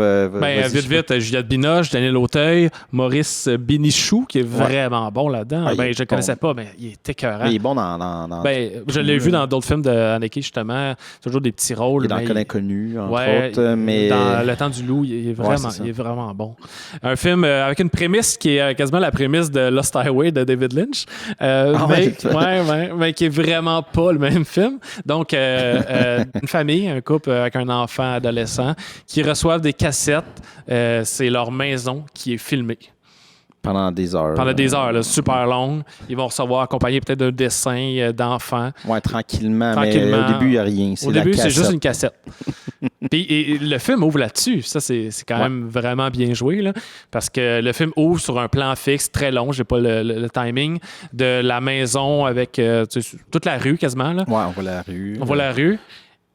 [SPEAKER 1] vite, Juliette Binoche, Daniel Auteuil, Maurice Bénichou, qui est vraiment bon là-dedans. Je le connaissais pas, mais il est écœurant.
[SPEAKER 2] Mais il est bon dans
[SPEAKER 1] je l'ai vu dans d'autres films de Haneke, justement. Toujours des petits rôles.
[SPEAKER 2] Il est dans Connu, entre autres. Mais...
[SPEAKER 1] Dans Le Temps du loup, il est vraiment bon. Un film avec une prémisse qui est quasiment la prémisse de Lost Highway de David Lynch. Mais qui est vraiment pas le même film. Donc, une famille, un couple avec un enfant adolescent qui reçoivent des cassettes. C'est leur maison qui est filmée.
[SPEAKER 2] Pendant des heures.
[SPEAKER 1] Pendant des heures, là, super longues. Ils vont recevoir accompagné peut-être d'un dessin d'enfants.
[SPEAKER 2] Ouais, tranquillement. Mais au début, il n'y a rien.
[SPEAKER 1] Au début, c'est juste une cassette. Puis et le film ouvre là-dessus. Ça, c'est quand même vraiment bien joué. Là, parce que le film ouvre sur un plan fixe très long. J'ai pas le timing. De la maison avec toute la rue quasiment. Là.
[SPEAKER 2] Ouais, on voit la rue.
[SPEAKER 1] On voit la rue.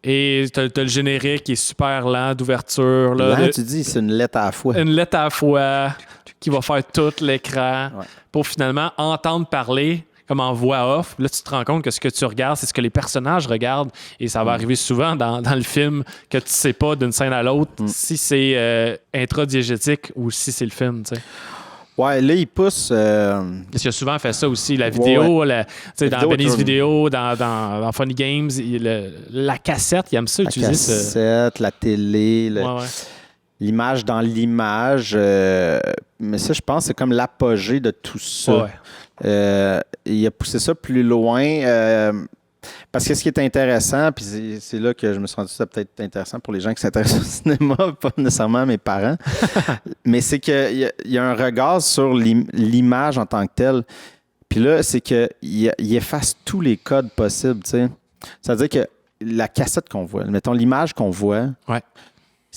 [SPEAKER 1] Et t'as le générique qui est super lent d'ouverture.
[SPEAKER 2] Là, tu dis, c'est une lettre à la fois.
[SPEAKER 1] Une lettre à la fois qui va faire tout l'écran pour finalement entendre parler comme en voix off. Là, tu te rends compte que ce que tu regardes, c'est ce que les personnages regardent. Et ça va arriver souvent dans le film que tu sais pas d'une scène à l'autre si c'est intradiégétique ou si c'est le film, tu sais.
[SPEAKER 2] Ouais, là, il pousse.
[SPEAKER 1] Parce qu'il a souvent fait ça aussi, la vidéo, dans Benny's Vidéo, dans Funny Games, la cassette, il aime ça utiliser.
[SPEAKER 2] La cassette, la télé, l'image dans l'image. Mais ça, je pense, c'est comme l'apogée de tout ça. Ouais. Il a poussé ça plus loin. Parce que ce qui est intéressant, puis c'est là que je me suis rendu, ça peut-être intéressant pour les gens qui s'intéressent au cinéma, pas nécessairement mes parents, mais c'est qu'il y a un regard sur l'image en tant que telle. Puis là, c'est qu'il efface tous les codes possibles, tu sais. C'est-à-dire que la cassette qu'on voit, mettons l'image qu'on voit,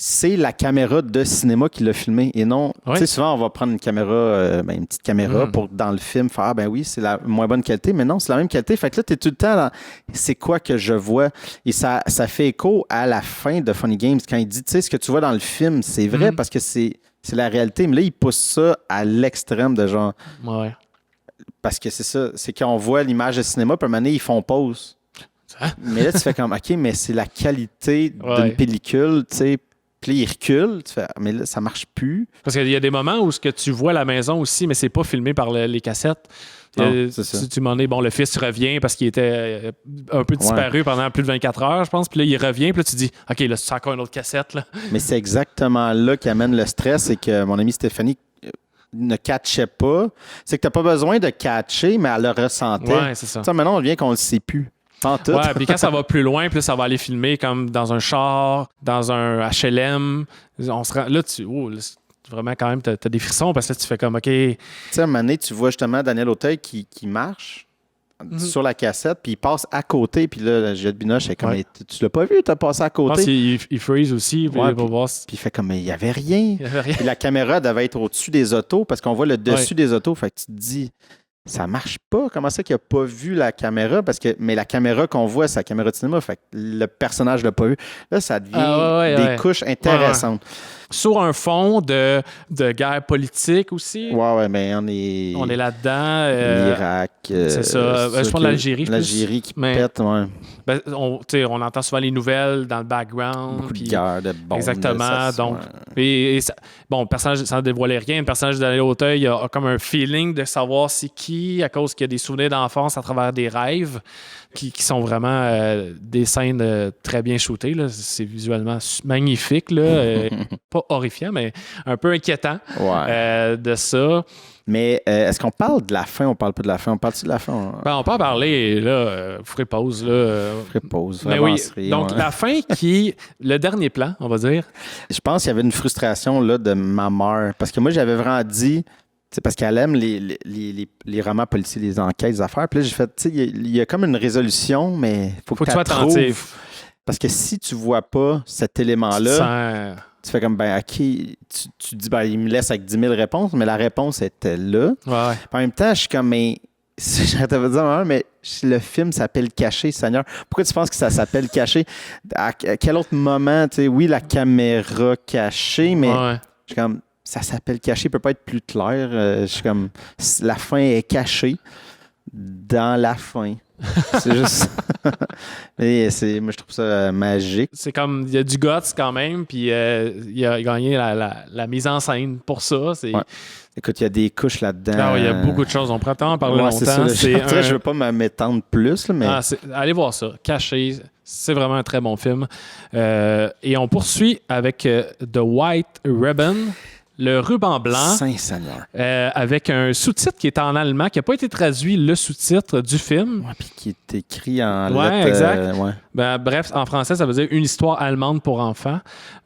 [SPEAKER 2] c'est la caméra de cinéma qui l'a filmé. Et non, tu sais, souvent, on va prendre une caméra, une petite caméra pour, dans le film, faire, oui, c'est la moins bonne qualité, mais non, c'est la même qualité. Fait que là, tu es tout le temps dans c'est quoi que je vois. Et ça fait écho à la fin de Funny Games quand il dit, tu sais, ce que tu vois dans le film, c'est vrai parce que c'est la réalité. Mais là, il pousse ça à l'extrême de genre.
[SPEAKER 1] Ouais.
[SPEAKER 2] Parce que c'est ça, c'est quand on voit l'image de cinéma, puis à un moment donné, ils font pause. Mais là, tu fais comme, OK, mais c'est la qualité d'une pellicule, tu sais. Puis là, il recule, tu fais, mais là, ça marche plus.
[SPEAKER 1] Parce qu'il y a des moments où ce que tu vois à la maison aussi, mais c'est pas filmé par les cassettes.
[SPEAKER 2] Non, c'est ça.
[SPEAKER 1] Si tu m'en es, le fils revient parce qu'il était un peu disparu pendant plus de 24 heures, je pense. Puis là, il revient, puis là, tu dis, OK, là, c'est encore une autre cassette. Là.
[SPEAKER 2] Mais c'est exactement là qu'amène le stress, c'est que mon amie Stéphanie ne catchait pas. C'est que t'as pas besoin de catcher, mais elle le ressentait.
[SPEAKER 1] Ouais, c'est ça.
[SPEAKER 2] Maintenant, on vient qu'on le sait plus.
[SPEAKER 1] Ouais, puis quand ça va plus loin, puis ça va aller filmer comme dans un char, dans un HLM. On se rend, là, vraiment, quand même, t'as des frissons parce que là, tu fais comme, OK. Tu
[SPEAKER 2] sais, à un moment donné, tu vois justement Daniel Auteuil qui marche sur la cassette, puis il passe à côté, puis là, Juliette Binoche est comme, tu l'as pas vu, t'as passé à côté.
[SPEAKER 1] Je pense qu'il freeze aussi, puis il va voir.
[SPEAKER 2] Puis il fait comme, mais il y avait rien. Puis la caméra devait être au-dessus des autos parce qu'on voit le dessus des autos. Fait que tu te dis, ça marche pas. Comment ça qu'il n'a pas vu la caméra? Mais la caméra qu'on voit, c'est la caméra de cinéma. Fait que le personnage l'a pas vu. Là, ça devient des couches intéressantes.
[SPEAKER 1] Sur un fond de guerre politique aussi.
[SPEAKER 2] Ouais, mais on est
[SPEAKER 1] là-dedans.
[SPEAKER 2] L'Irak.
[SPEAKER 1] C'est ça. Je pense de l'Algérie.
[SPEAKER 2] L'Algérie qui pète,
[SPEAKER 1] on entend souvent les nouvelles dans le background.
[SPEAKER 2] Beaucoup de guerre, de bombes.
[SPEAKER 1] Exactement. Donc, le personnage, sans dévoiler rien, le personnage de Daniel Auteuil a comme un feeling de savoir c'est qui, à cause qu'il y a des souvenirs d'enfance à travers des rêves qui sont vraiment des scènes très bien shootées. Là. C'est visuellement magnifique. Là, pas horrifiant, mais un peu inquiétant de ça.
[SPEAKER 2] Mais est-ce qu'on parle de la fin? On parle pas de la fin. On parle-tu de la fin?
[SPEAKER 1] On peut en parler. Là, vous ferez pause. Là.
[SPEAKER 2] Vous ferez pause.
[SPEAKER 1] Mais oui. Donc, la fin qui... Le dernier plan, on va dire.
[SPEAKER 2] Je pense qu'il y avait une frustration là, de ma mère. Parce que moi, j'avais vraiment dit... C'est parce qu'elle aime les romans policiers, les enquêtes, les affaires. Puis là, j'ai fait, tu sais, il y a comme une résolution, mais il faut que tu sois attentif. Parce que si tu vois pas cet élément-là, tu fais comme, OK, tu dis, il me laisse avec 10 000 réponses, mais la réponse était là.
[SPEAKER 1] Ouais.
[SPEAKER 2] En même temps, je suis comme, mais j'arrête de dire, mais le film s'appelle Caché, Seigneur. Pourquoi tu penses que ça s'appelle Caché? À quel autre moment, tu sais, oui, la caméra cachée, mais je suis comme, ça s'appelle Caché, il peut pas être plus clair. Je suis comme, la fin est cachée dans la fin. C'est juste. Mais moi, je trouve ça magique.
[SPEAKER 1] C'est comme, il y a du guts quand même, puis il a gagné la mise en scène pour ça.
[SPEAKER 2] Écoute, il y a des couches là-dedans.
[SPEAKER 1] Il y a beaucoup de choses. On pourrait en parler longtemps.
[SPEAKER 2] Je veux pas m'étendre plus, là, mais.
[SPEAKER 1] Allez voir ça. Caché. C'est vraiment un très bon film. Et on poursuit avec The White Ribbon. Le Ruban Blanc.
[SPEAKER 2] Saint-Seigneur.
[SPEAKER 1] Avec un sous-titre qui est en allemand, qui n'a pas été traduit, le sous-titre du film.
[SPEAKER 2] Ouais, puis qui est écrit en
[SPEAKER 1] lettres. Exact.
[SPEAKER 2] Ouais.
[SPEAKER 1] Ben, bref, en français, ça veut dire une histoire allemande pour enfants.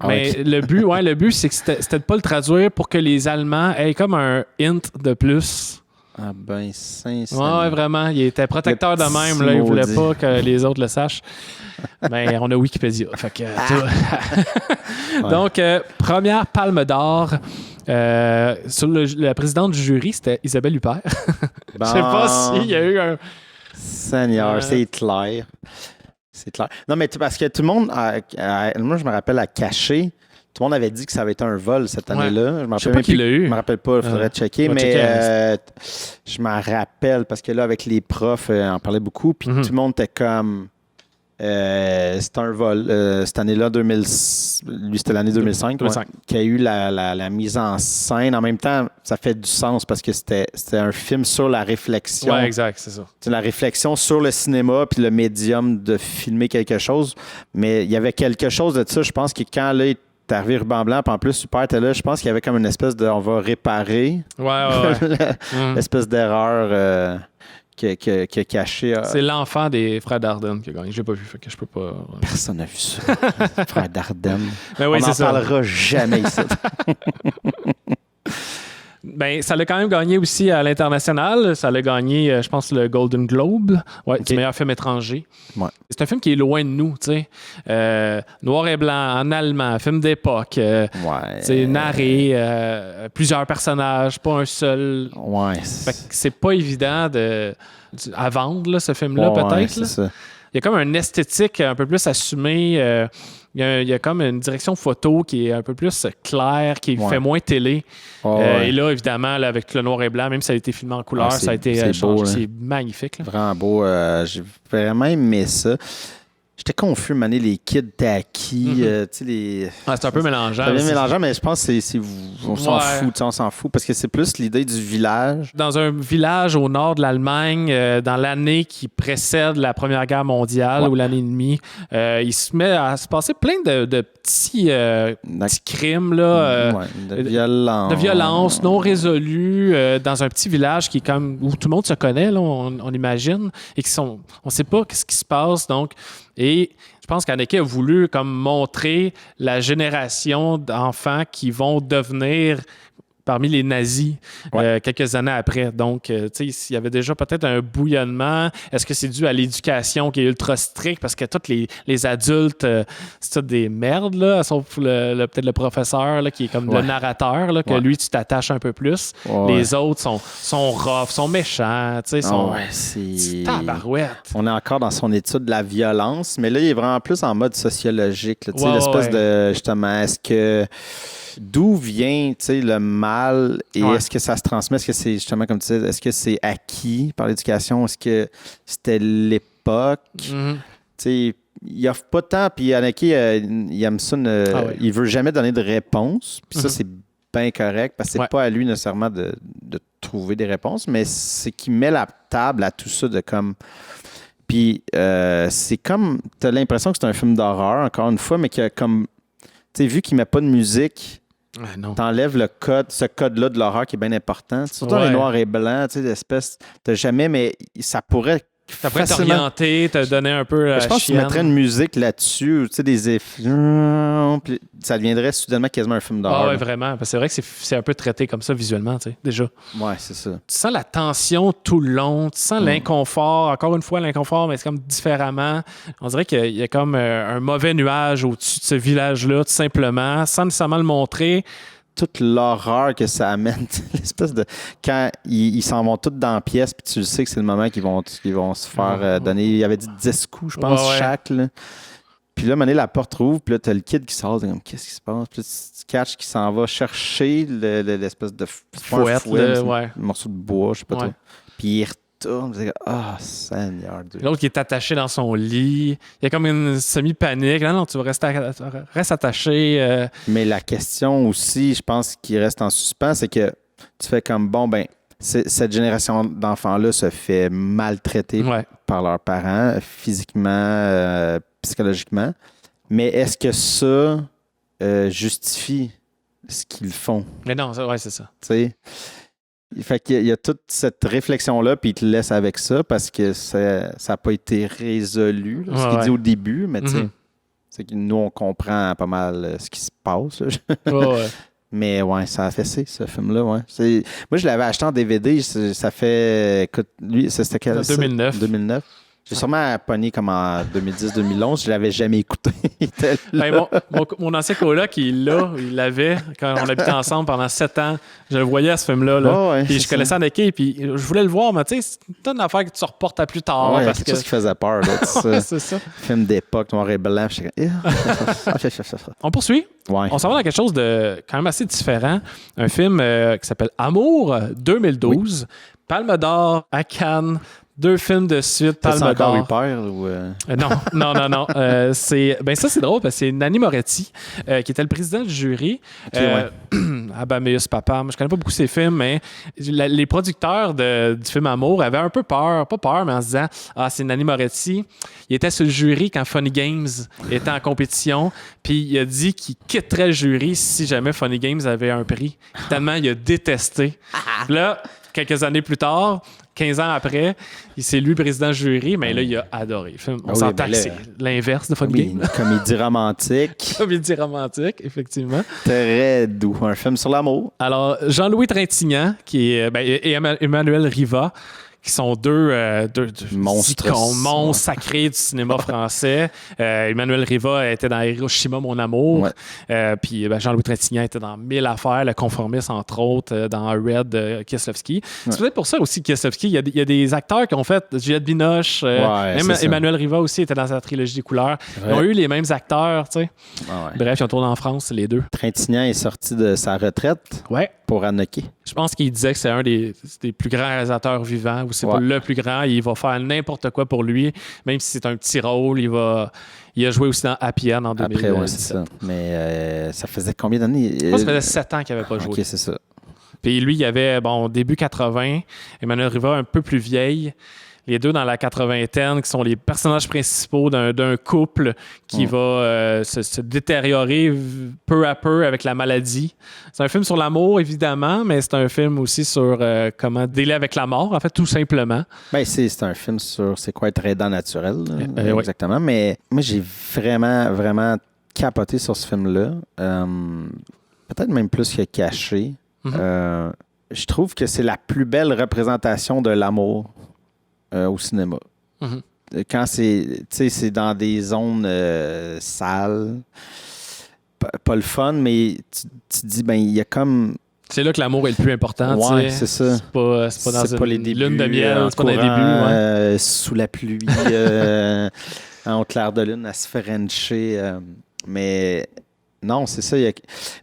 [SPEAKER 1] Mais le but, c'est que c'était de pas le traduire pour que les Allemands aient comme un hint de plus.
[SPEAKER 2] Ah ben, Saint-Seigneur.
[SPEAKER 1] Ouais, vraiment. Il était protecteur de même. Là, il voulait pas que les autres le sachent. Ben, on a Wikipédia. Fait que, Donc, première Palme d'Or. Sur la présidente du jury, c'était Isabelle Huppert. Je sais pas s'il y a eu un...
[SPEAKER 2] Seigneur, c'est clair. C'est clair. Non, mais parce que tout le monde, moi, je me rappelle à Caché, tout le monde avait dit que ça avait été un vol cette année-là.
[SPEAKER 1] Je sais pas qui l'a eu.
[SPEAKER 2] Je me rappelle pas, il faudrait checker. Mais je m'en rappelle parce que là, avec les profs, on en parlait beaucoup. Puis tout le monde était comme... c'était un vol. Cette année-là, lui, c'était l'année 2005. Qui a eu la mise en scène. En même temps, ça fait du sens parce que c'était un film sur la réflexion.
[SPEAKER 1] Oui, exact, c'est ça.
[SPEAKER 2] C'est la réflexion sur le cinéma puis le médium de filmer quelque chose. Mais il y avait quelque chose de ça. Je pense que quand là, t'es arrivé Ruban Blanc, puis en plus, Super était là, je pense qu'il y avait comme une espèce de... On va réparer.
[SPEAKER 1] Ouais.
[SPEAKER 2] L'espèce d'erreur... qui est caché.
[SPEAKER 1] C'est l'enfant des frères Dardenne qui a gagné. Je l'ai pas vu, fait que je peux pas...
[SPEAKER 2] Personne n'a vu ça. Frères Dardenne.
[SPEAKER 1] Ben oui,
[SPEAKER 2] on n'en parlera jamais ici.
[SPEAKER 1] Ben, ça l'a quand même gagné aussi à l'international. Ça l'a gagné, je pense, le Golden Globe. Ouais, du meilleur film étranger.
[SPEAKER 2] Ouais.
[SPEAKER 1] C'est un film qui est loin de nous, tu sais. Noir et blanc, en allemand, film d'époque. Narré, plusieurs personnages, pas un seul.
[SPEAKER 2] Ouais.
[SPEAKER 1] Fait que c'est pas évident à vendre, là, ce film-là, peut-être.
[SPEAKER 2] Ouais, c'est ça.
[SPEAKER 1] Il y a comme un esthétique un peu plus assumé. Il y a comme une direction photo qui est un peu plus claire, qui fait moins télé. Et là, évidemment, là, avec le noir et blanc, même si ça a été filmé en couleur, ça a été changé. C'est magnifique. Là.
[SPEAKER 2] Vraiment beau. J'ai vraiment aimé ça. J'étais confus, mané, les kids étaient acquis.
[SPEAKER 1] C'est un peu mélangeant.
[SPEAKER 2] C'est un peu mélangeant, mais je pense que on s'en fout. On s'en fout parce que c'est plus l'idée du village.
[SPEAKER 1] Dans un village au nord de l'Allemagne, dans l'année qui précède la Première Guerre mondiale ou l'année et demie, il se met à se passer plein de petits crimes. Là,
[SPEAKER 2] de violence.
[SPEAKER 1] De violence non résolue dans un petit village qui est comme où tout le monde se connaît, là, on imagine, et on ne sait pas ce qui se passe. Donc, et je pense qu'Haneke a voulu comme montrer la génération d'enfants qui vont devenir parmi les nazis quelques années après. Donc, tu sais, il y avait déjà peut-être un bouillonnement. Est-ce que c'est dû à l'éducation qui est ultra stricte? Parce que tous les adultes, c'est tout des merdes, là, sauf peut-être le professeur là, qui est comme le narrateur, là, que lui, tu t'attaches un peu plus. Les autres sont rough, sont méchants, tu sais, c'est tabarouette.
[SPEAKER 2] On est encore dans son étude de la violence, mais là, il est vraiment plus en mode sociologique. Tu sais, l'espèce de, justement, est-ce que... D'où vient le mal et est-ce que ça se transmet? Est-ce que c'est justement comme tu disais, est-ce que c'est acquis par l'éducation? Est-ce que c'était l'époque? Il offre pas tant, puis Haneke, il aime ça, il veut jamais donner de réponse. Puis ça, c'est bien correct parce que c'est pas à lui nécessairement de trouver des réponses, mais c'est qu'il met la table à tout ça de comme. Puis c'est comme, t'as l'impression que c'est un film d'horreur, encore une fois, mais qu'il y a comme. Tu sais, vu qu'il met pas de musique. T'enlèves ce code-là de l'horreur qui est bien important. Surtout dans les noirs et blancs, tu sais, d'espèce. T'as jamais, mais ça pourrait.
[SPEAKER 1] Ça pourrait t'orienter, te donner un peu.
[SPEAKER 2] Je pense que tu mettrais une musique là-dessus, tu sais, des effets. Ça deviendrait soudainement quasiment un film d'horreur.
[SPEAKER 1] Ah ouais, vraiment. C'est vrai que c'est un peu traité comme ça visuellement, tu sais, déjà.
[SPEAKER 2] Ouais, c'est ça.
[SPEAKER 1] Tu sens la tension tout le long, tu sens l'inconfort. Encore une fois, l'inconfort, mais c'est comme différemment. On dirait qu'il y a comme un mauvais nuage au-dessus de ce village-là, tout simplement, sans nécessairement le montrer.
[SPEAKER 2] Toute l'horreur que ça amène, l'espèce de... Quand ils s'en vont tous dans la pièce, puis tu le sais que c'est le moment qu'ils vont se faire donner... Il y avait dit 10 coups, je pense, chaque. Là. Puis là, à un moment donné, la porte rouvre, puis là, t'as le kid qui sort, comme, qu'est-ce qui se passe? Puis là, tu catches qui s'en va chercher l'espèce de
[SPEAKER 1] fouette,
[SPEAKER 2] un morceau de bois, je sais pas trop. Puis il retourne, Seigneur Dieu.
[SPEAKER 1] L'autre qui est attaché dans son lit. Il y a comme une semi-panique. Non, tu vas reste attaché.
[SPEAKER 2] Mais la question aussi, je pense, qui reste en suspens, c'est que tu fais comme, bon, ben, cette génération d'enfants-là se fait maltraiter par leurs parents, physiquement, psychologiquement. Mais est-ce que ça justifie ce qu'ils font.
[SPEAKER 1] Mais non, c'est ça.
[SPEAKER 2] T'sais? Fait qu'il y a toute cette réflexion-là, puis il te laisse avec ça parce que ça n'a pas été résolu, là, ce qu'il dit au début, mais c'est que nous, on comprend pas mal ce qui se passe. Mais ouais, ça a fessé, ce film-là. Ouais. Moi, je l'avais acheté en DVD, ça fait... Écoute, lui, c'était quel?
[SPEAKER 1] 2009.
[SPEAKER 2] 2009. J'ai sûrement pogné comme en 2010-2011. Je l'avais jamais écouté.
[SPEAKER 1] Mon ancien coloc, il l'avait quand on habitait ensemble pendant 7 ans. Je le voyais à ce film-là. Là. Puis je connaissais en équipe, puis je voulais le voir, mais tu sais, c'est une affaire que tu reportes à plus tard.
[SPEAKER 2] Ouais, c'est chose qui faisait peur. Là,
[SPEAKER 1] c'est ça.
[SPEAKER 2] Film d'époque, noir et blanc.
[SPEAKER 1] On poursuit.
[SPEAKER 2] Ouais.
[SPEAKER 1] On s'en va dans quelque chose de quand même assez différent. Un film qui s'appelle Amour 2012. Oui. Palme d'or à Cannes. 2 films de suite, Palme d'or.
[SPEAKER 2] Ou
[SPEAKER 1] Non. C'est drôle parce que c'est Nanni Moretti qui était le président du jury. Abameus Papa. Moi, je connais pas beaucoup ses films, mais les producteurs du film Amour avaient un peu peur, pas peur, mais en se disant c'est Nanni Moretti. Il était sur le jury quand Funny Games était en compétition, puis il a dit qu'il quitterait le jury si jamais Funny Games avait un prix. Tellement il a détesté. Là, quelques années plus tard, 15 ans après, c'est lui président du jury, mais là, il a adoré. On s'entend que c'est l'inverse de Funny Games.
[SPEAKER 2] Comédie romantique.
[SPEAKER 1] Comédie romantique, effectivement.
[SPEAKER 2] Très doux. Un film sur l'amour.
[SPEAKER 1] Alors, Jean-Louis Trintignant et Emmanuel Riva, qui sont deux monstres sacrés du cinéma français. Emmanuel Riva était dans Hiroshima, mon amour. Puis Jean-Louis Trintignant était dans 1000 affaires, Le Conformiste, entre autres, dans Red, Kieslowski. C'est peut-être pour ça aussi, Kieslowski, il y a des acteurs qui ont fait Juliette Binoche, même Emmanuel Riva aussi était dans sa trilogie des couleurs. Ils ont eu les mêmes acteurs, tu sais. Bref, ils ont tourné en France, les deux.
[SPEAKER 2] Trintignant est sorti de sa retraite pour Haneke.
[SPEAKER 1] Je pense qu'il disait que c'est un des plus grands réalisateurs vivants, ou c'est pas le plus grand. Il va faire n'importe quoi pour lui, même si c'est un petit rôle. Il a joué aussi dans Happy End en 2017.
[SPEAKER 2] Après, c'est ça. Mais ça faisait combien d'années?
[SPEAKER 1] Je pense que ça faisait 7 ans qu'il n'avait pas joué.
[SPEAKER 2] OK, c'est ça.
[SPEAKER 1] Puis lui, il avait, début 80, Emmanuel Riva un peu plus vieille. Les deux dans la 80aine, qui sont les personnages principaux d'un couple qui va se détériorer peu à peu avec la maladie. C'est un film sur l'amour, évidemment, mais c'est un film aussi sur comment dealer avec la mort, en fait, tout simplement.
[SPEAKER 2] Ben, c'est un film sur c'est quoi être aidant naturel, exactement. Oui. Mais moi, j'ai vraiment, vraiment capoté sur ce film-là. Peut-être même plus que Caché. Je trouve que c'est la plus belle représentation de l'amour au cinéma. Quand c'est dans des zones sales, pas le fun, mais tu te dis, ben il y a comme...
[SPEAKER 1] C'est là que l'amour est le plus important.
[SPEAKER 2] Ouais, c'est ça.
[SPEAKER 1] C'est pas les débuts, lune de miel, c'est pas dans les débuts.
[SPEAKER 2] Sous la pluie, en clair de lune, à se frencher. Mais non, c'est ça.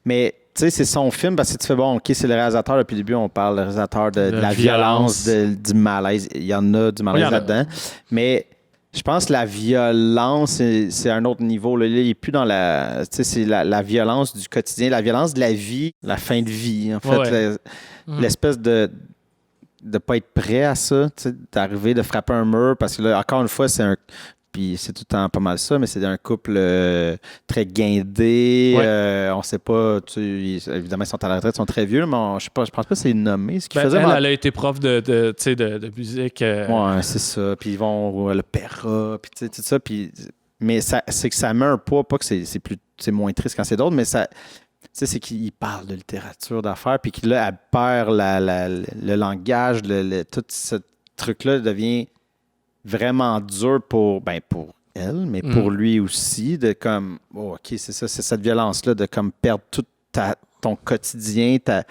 [SPEAKER 2] Mais... Tu sais, c'est son film parce que tu fais OK, c'est le réalisateur. Depuis le début, on parle du réalisateur de la violence, du malaise. Il y en a du malaise là-dedans. Mais je pense que la violence, c'est un autre niveau. Là. Il n'est plus dans la... Tu sais, c'est la violence du quotidien, la violence de la vie, la fin de vie. En fait, l'espèce de pas être prêt à ça, d'arriver, de frapper un mur. Parce que là, encore une fois, c'est un... Puis c'est tout le temps pas mal ça, mais c'est un couple très guindé. On ne sait pas. Évidemment, ils sont à la retraite, ils sont très vieux, mais je pense pas que c'est nommé ce qu'ils faisaient.
[SPEAKER 1] Elle a été prof de musique.
[SPEAKER 2] Oui, c'est ça. Puis ils vont à l'opéra, puis tout ça. Puis, mais c'est que ça met un poids, pas que c'est moins triste quand c'est d'autres, mais ça. C'est qu'il parle de littérature, d'affaires, puis qu'il elle perd le langage, tout ce truc-là devient vraiment dur pour elle, mais pour lui aussi, de comme, OK, c'est ça, c'est cette violence-là, de comme perdre tout ton quotidien, ta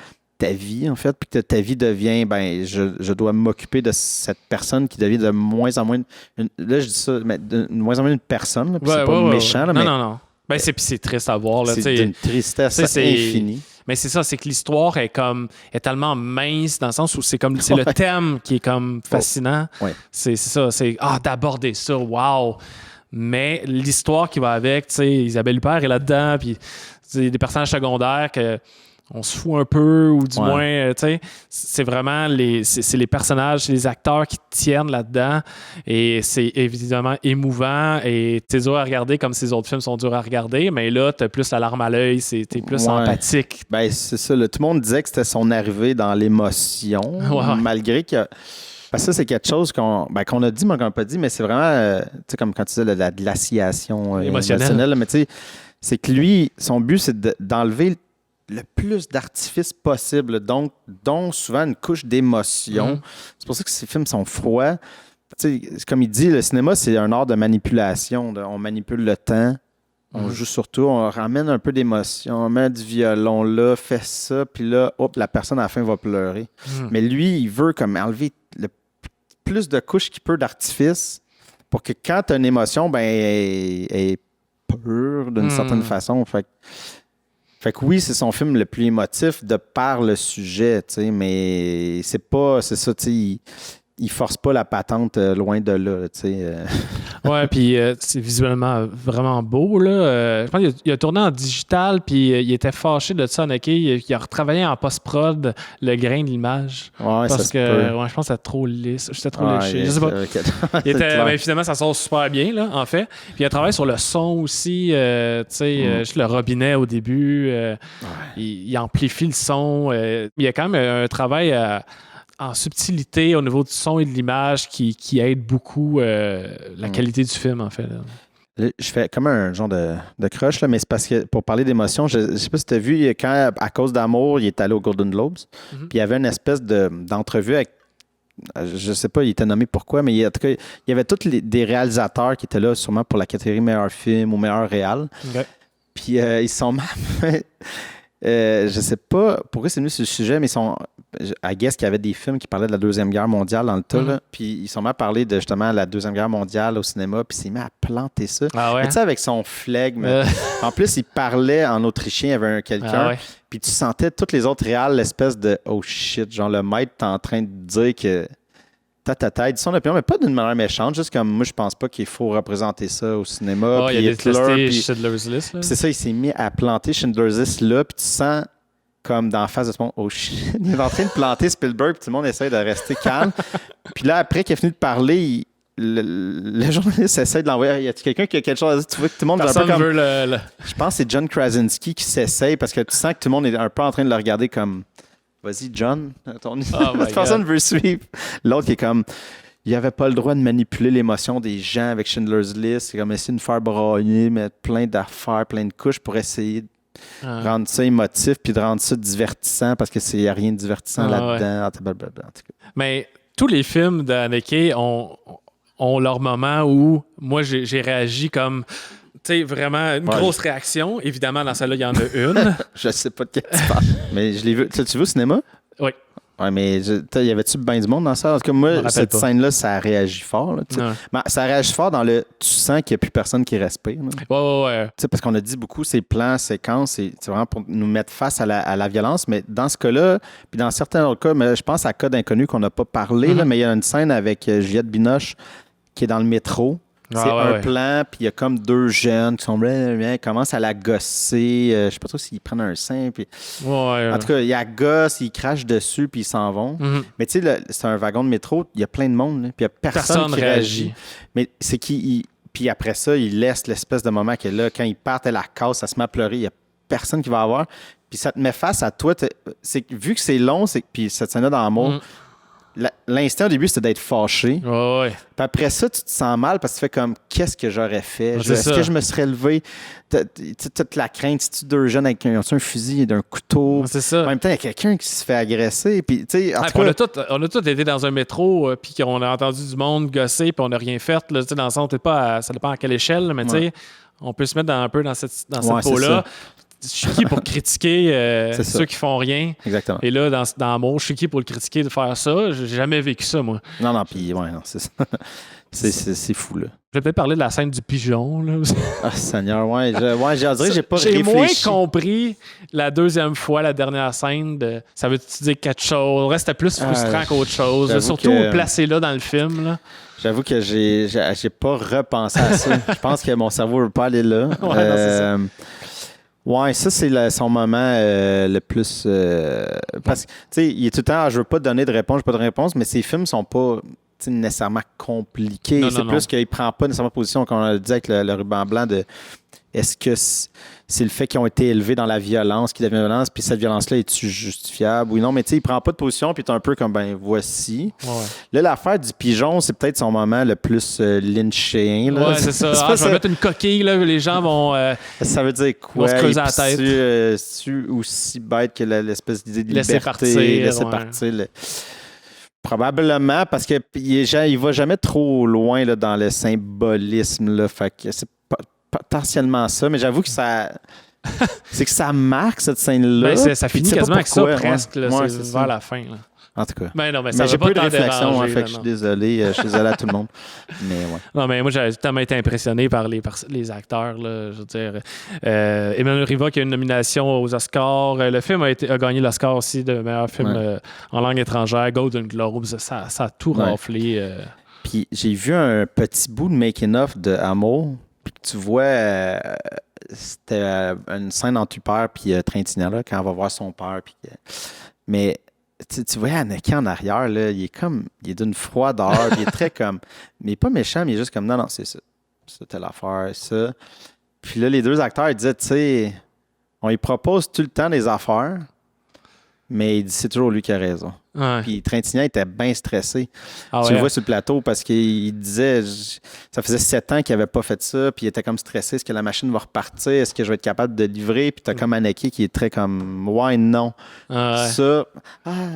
[SPEAKER 2] vie, en fait, puis que ta vie devient, je dois m'occuper de cette personne qui devient de moins en moins, là, je dis ça, mais de moins en moins une personne, là, puis c'est pas méchant. Là,
[SPEAKER 1] non. C'est triste à voir. Là,
[SPEAKER 2] c'est d'une tristesse infinie.
[SPEAKER 1] Mais c'est ça, c'est que l'histoire est tellement mince dans le sens où c'est le thème qui est comme fascinant. C'est ça, c'est d'aborder ça, wow! Mais l'histoire qui va avec, Isabelle Huppert est là-dedans, puis des personnages secondaires que on se fout un peu, ou du moins, tu sais, c'est vraiment c'est les personnages, c'est les acteurs qui tiennent là-dedans, et c'est évidemment émouvant, et t'es dur à regarder comme ces autres films sont durs à regarder, mais là, t'as plus la larme à l'œil, t'es plus empathique.
[SPEAKER 2] Ben, c'est ça, là, tout le monde disait que c'était son arrivée dans l'émotion, malgré que... Parce que ça, c'est quelque chose qu'on a dit, mais qu'on n'a pas dit, mais c'est vraiment, tu sais, comme quand tu disais, la glaciation émotionnelle, mais tu sais, c'est que lui, son but, c'est d'enlever le plus d'artifices possible, donc souvent une couche d'émotion. C'est pour ça que ces films sont froids. Tu sais, comme il dit, le cinéma, c'est un art de manipulation. On manipule le temps, on joue surtout, on ramène un peu d'émotion, on met du violon là, fait ça, puis là, hop, la personne à la fin va pleurer. Mais lui, il veut comme enlever le plus de couches qu'il peut d'artifices pour que quand tu as une émotion, ben, elle est pure d'une certaine façon. Fait que oui, c'est son film le plus émotif de par le sujet, tu sais, mais c'est ça, tu sais, il force pas la patente loin de là, tu sais.
[SPEAKER 1] Ouais, puis c'est visuellement vraiment beau, là. Je pense qu'il a tourné en digital, puis il était fâché de ça, il a retravaillé en post-prod le grain de l'image.
[SPEAKER 2] Ouais,
[SPEAKER 1] parce que je pense que c'était trop lisse, j'étais trop léché, je sais pas. Mais finalement, ça sort super bien, là, en fait. Puis il a travaillé sur le son aussi, tu sais, juste le robinet au début, il amplifie le son. Il y a quand même un travail en subtilité au niveau du son et de l'image qui aide beaucoup la qualité du film, en fait. Là.
[SPEAKER 2] Je fais comme un genre de crush, là, mais c'est parce que pour parler d'émotion, je ne sais pas si tu as vu, quand, à cause d'amour, il est allé aux Golden Globes, puis il y avait une espèce d'entrevue avec, je ne sais pas, il était nommé pourquoi, mais en tout cas, il y avait tous des réalisateurs qui étaient là, sûrement pour la catégorie meilleur film ou meilleur réal. Okay. Puis ils sont même... je sais pas pourquoi c'est venu sur le sujet, mais ils sont. I guess qu'il y avait des films qui parlaient de la Deuxième Guerre mondiale dans le tas, là, puis ils sont mis à parler de justement la Deuxième Guerre mondiale au cinéma, puis il s'est mis à planter ça.
[SPEAKER 1] Ah ouais?
[SPEAKER 2] Mais tu sais, avec son flegme. En plus, il parlait en autrichien, il y avait quelqu'un, puis tu sentais toutes les autres réals, l'espèce de oh shit, genre le maître est en train de dire que. Tête, son opinion, mais pas d'une manière méchante, juste comme moi, je pense pas qu'il faut représenter ça au cinéma.
[SPEAKER 1] Il a détesté Schindler's List.
[SPEAKER 2] C'est ça, il s'est mis à planter Schindler's List là, puis tu sens comme dans la face de ce monde, oh shit, il est en train de planter Spielberg, puis tout le monde essaie de rester calme. Puis là, après qu'il a fini de parler, le journaliste essaie de l'envoyer. Y a quelqu'un qui a quelque chose à dire? Tu vois que tout le monde
[SPEAKER 1] personne
[SPEAKER 2] veut un peu
[SPEAKER 1] comme...
[SPEAKER 2] Je pense que c'est John Krasinski qui s'essaye parce que tu sens que tout le monde est un peu en train de le regarder comme... Vas-y, John. Personne ne veut suivre. L'autre qui est comme... Il n'avait pas le droit de manipuler l'émotion des gens avec Schindler's List. C'est comme essayer de nous faire brailler, mettre plein d'affaires, plein de couches pour essayer de rendre ça émotif puis de rendre ça divertissant parce qu'il n'y a rien de divertissant là-dedans.
[SPEAKER 1] Mais tous les films d'Haneke ont leur moment où moi, j'ai réagi comme... Tu sais, vraiment une grosse réaction. Évidemment, dans celle-là, il y en a une.
[SPEAKER 2] Je sais pas de quel tu parles. Mais je l'ai vu. Tu vu au cinéma?
[SPEAKER 1] Oui.
[SPEAKER 2] Ouais, mais y avait-tu bien du monde dans ça? En tout cas, moi, cette scène-là, ça réagit fort. Là, mais ça réagit fort dans le... Tu sens qu'il n'y a plus personne qui respire.
[SPEAKER 1] Ouais.
[SPEAKER 2] Parce qu'on a dit beaucoup, ces plans, séquences, c'est vraiment pour nous mettre face à la violence. Mais dans ce cas-là, puis dans certains autres cas, mais je pense à Code inconnu qu'on n'a pas parlé, là, mais il y a une scène avec Juliette Binoche qui est dans le métro. C'est un plan, puis il y a comme deux jeunes qui sont commencent à la gosser. Je sais pas trop s'ils prennent un sein. Puis... En tout cas, il y a gosse, ils crachent dessus, puis ils s'en vont. Mais tu sais, c'est un wagon de métro, il y a plein de monde, là, puis il n'y a personne qui réagit. Mais c'est qui. Puis après ça, il laisse l'espèce de moment que là, quand ils partent à la casse, ça se met à pleurer, il n'y a personne qui va avoir. Puis ça te met face à toi. Vu que c'est long, puis cette scène-là dans l'amour. L'instinct au début, c'était d'être fâché. Puis après ça, tu te sens mal parce que tu fais comme qu'est-ce que j'aurais fait? Est-ce que je me serais levé? Toute la crainte, si tu deux jeunes avec un fusil et un couteau.
[SPEAKER 1] C'est ça.
[SPEAKER 2] En même temps, il y a quelqu'un qui se fait agresser. Puis,
[SPEAKER 1] on a tous été dans un métro, puis on a entendu du monde gosser, puis on n'a rien fait. Là, dans le sens, ça dépend à quelle échelle, mais on peut se mettre un peu dans cette peau-là. Je suis qui pour critiquer ceux qui font rien.
[SPEAKER 2] Exactement.
[SPEAKER 1] Et là, dans Amour, je suis qui pour le critiquer de faire ça. J'ai jamais vécu ça, moi.
[SPEAKER 2] Non, puis c'est ça. C'est fou, là.
[SPEAKER 1] Je vais peut-être parler de la scène du pigeon, là.
[SPEAKER 2] Ah, Seigneur, j'ai pas réfléchi.
[SPEAKER 1] J'ai moins compris la deuxième fois, la dernière scène, ça veut-tu dire quelque chose? Le reste, c'était plus frustrant qu'autre chose. Surtout placé là dans le film, là.
[SPEAKER 2] J'avoue que j'ai pas repensé à ça. Je pense que mon cerveau ne veut pas aller là.
[SPEAKER 1] C'est ça.
[SPEAKER 2] Ouais, ça, c'est son moment le plus. Parce que, tu sais, il est tout le temps, je veux pas te donner de réponse, mais ses films sont pas nécessairement compliqués. C'est plus qu'il prend pas nécessairement position, comme on a dit avec le ruban blanc, de est-ce que c'est le fait qu'ils ont été élevés dans la violence qui devient violence, puis cette violence-là, est-tu justifiable ou non? Mais tu sais, il prend pas de position, puis il est un peu comme, ben voici.
[SPEAKER 1] Ouais.
[SPEAKER 2] Là, l'affaire du pigeon, c'est peut-être son moment le plus lynchien.
[SPEAKER 1] Ouais, c'est ça. Je vais mettre une coquille, là, les gens vont...
[SPEAKER 2] ça veut dire quoi?
[SPEAKER 1] Se creuser la tête.
[SPEAKER 2] C'est aussi bête que l'espèce d'idée de
[SPEAKER 1] laisser
[SPEAKER 2] liberté. Laisser partir. Probablement, parce qu'il ne va jamais trop loin là, dans le symbolisme. Là, fait que c'est potentiellement ça, mais j'avoue que ça... c'est que ça marque, cette scène-là.
[SPEAKER 1] Ben, ça finit quasiment avec ça, presque. Là,
[SPEAKER 2] ouais,
[SPEAKER 1] c'est vers la fin. Là.
[SPEAKER 2] En tout cas.
[SPEAKER 1] Ben non, mais
[SPEAKER 2] j'ai pas eu de réflexion,
[SPEAKER 1] fait
[SPEAKER 2] que je suis désolé. Je suis désolé à tout le monde. Mais ouais.
[SPEAKER 1] Non, mais moi, j'ai tellement été impressionné par les acteurs. Là, je veux dire, Emmanuel Riva qui a une nomination aux Oscars. Le film a gagné l'Oscar aussi de meilleur film en langue étrangère. Golden Globes, ça a tout raflé.
[SPEAKER 2] Puis j'ai vu un petit bout de making-of de Amour. Puis tu vois, c'était une scène entre Tupper puis Trintignant quand elle va voir son père. Puis, mais tu vois Anakin en arrière, là, il est d'une froideur, il est très comme, mais pas méchant, mais il est juste comme, non, c'est ça. Ça, telle affaire, ça. Puis là, les deux acteurs, ils disaient, tu sais, on lui propose tout le temps des affaires, mais il dit, c'est toujours lui qui a raison.
[SPEAKER 1] Ouais.
[SPEAKER 2] Puis Trintignant était bien stressé. Tu le vois sur le plateau parce qu'il disait, ça faisait 7 ans qu'il n'avait pas fait ça, puis il était comme stressé. Est-ce que la machine va repartir? Est-ce que je vais être capable de livrer? Puis t'as comme Anakin qui est très comme, ouais, non. Ça,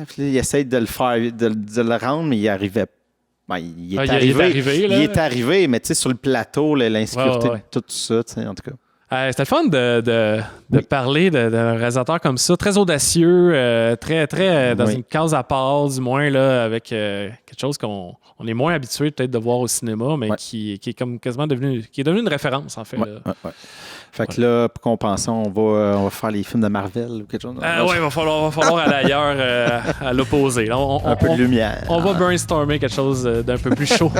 [SPEAKER 2] puis là, il essaye de le faire, de le rendre, mais il arrivait pas. Ben, il est arrivé. Il est arrivé, mais tu sais, sur le plateau, l'insécurité de tout ça, tu sais, en tout cas.
[SPEAKER 1] C'était le fun de parler d'un réalisateur comme ça, très audacieux, très dans une case à part, du moins, là, avec quelque chose qu'on est moins habitué peut-être de voir au cinéma, mais qui est comme quasiment devenu une référence, en fait.
[SPEAKER 2] Ouais. Fait que là, pour compenser, on va faire les films de Marvel ou quelque chose.
[SPEAKER 1] Oui, il va falloir aller ailleurs à l'opposé.
[SPEAKER 2] Un peu de lumière.
[SPEAKER 1] On va brainstormer quelque chose d'un peu plus chaud.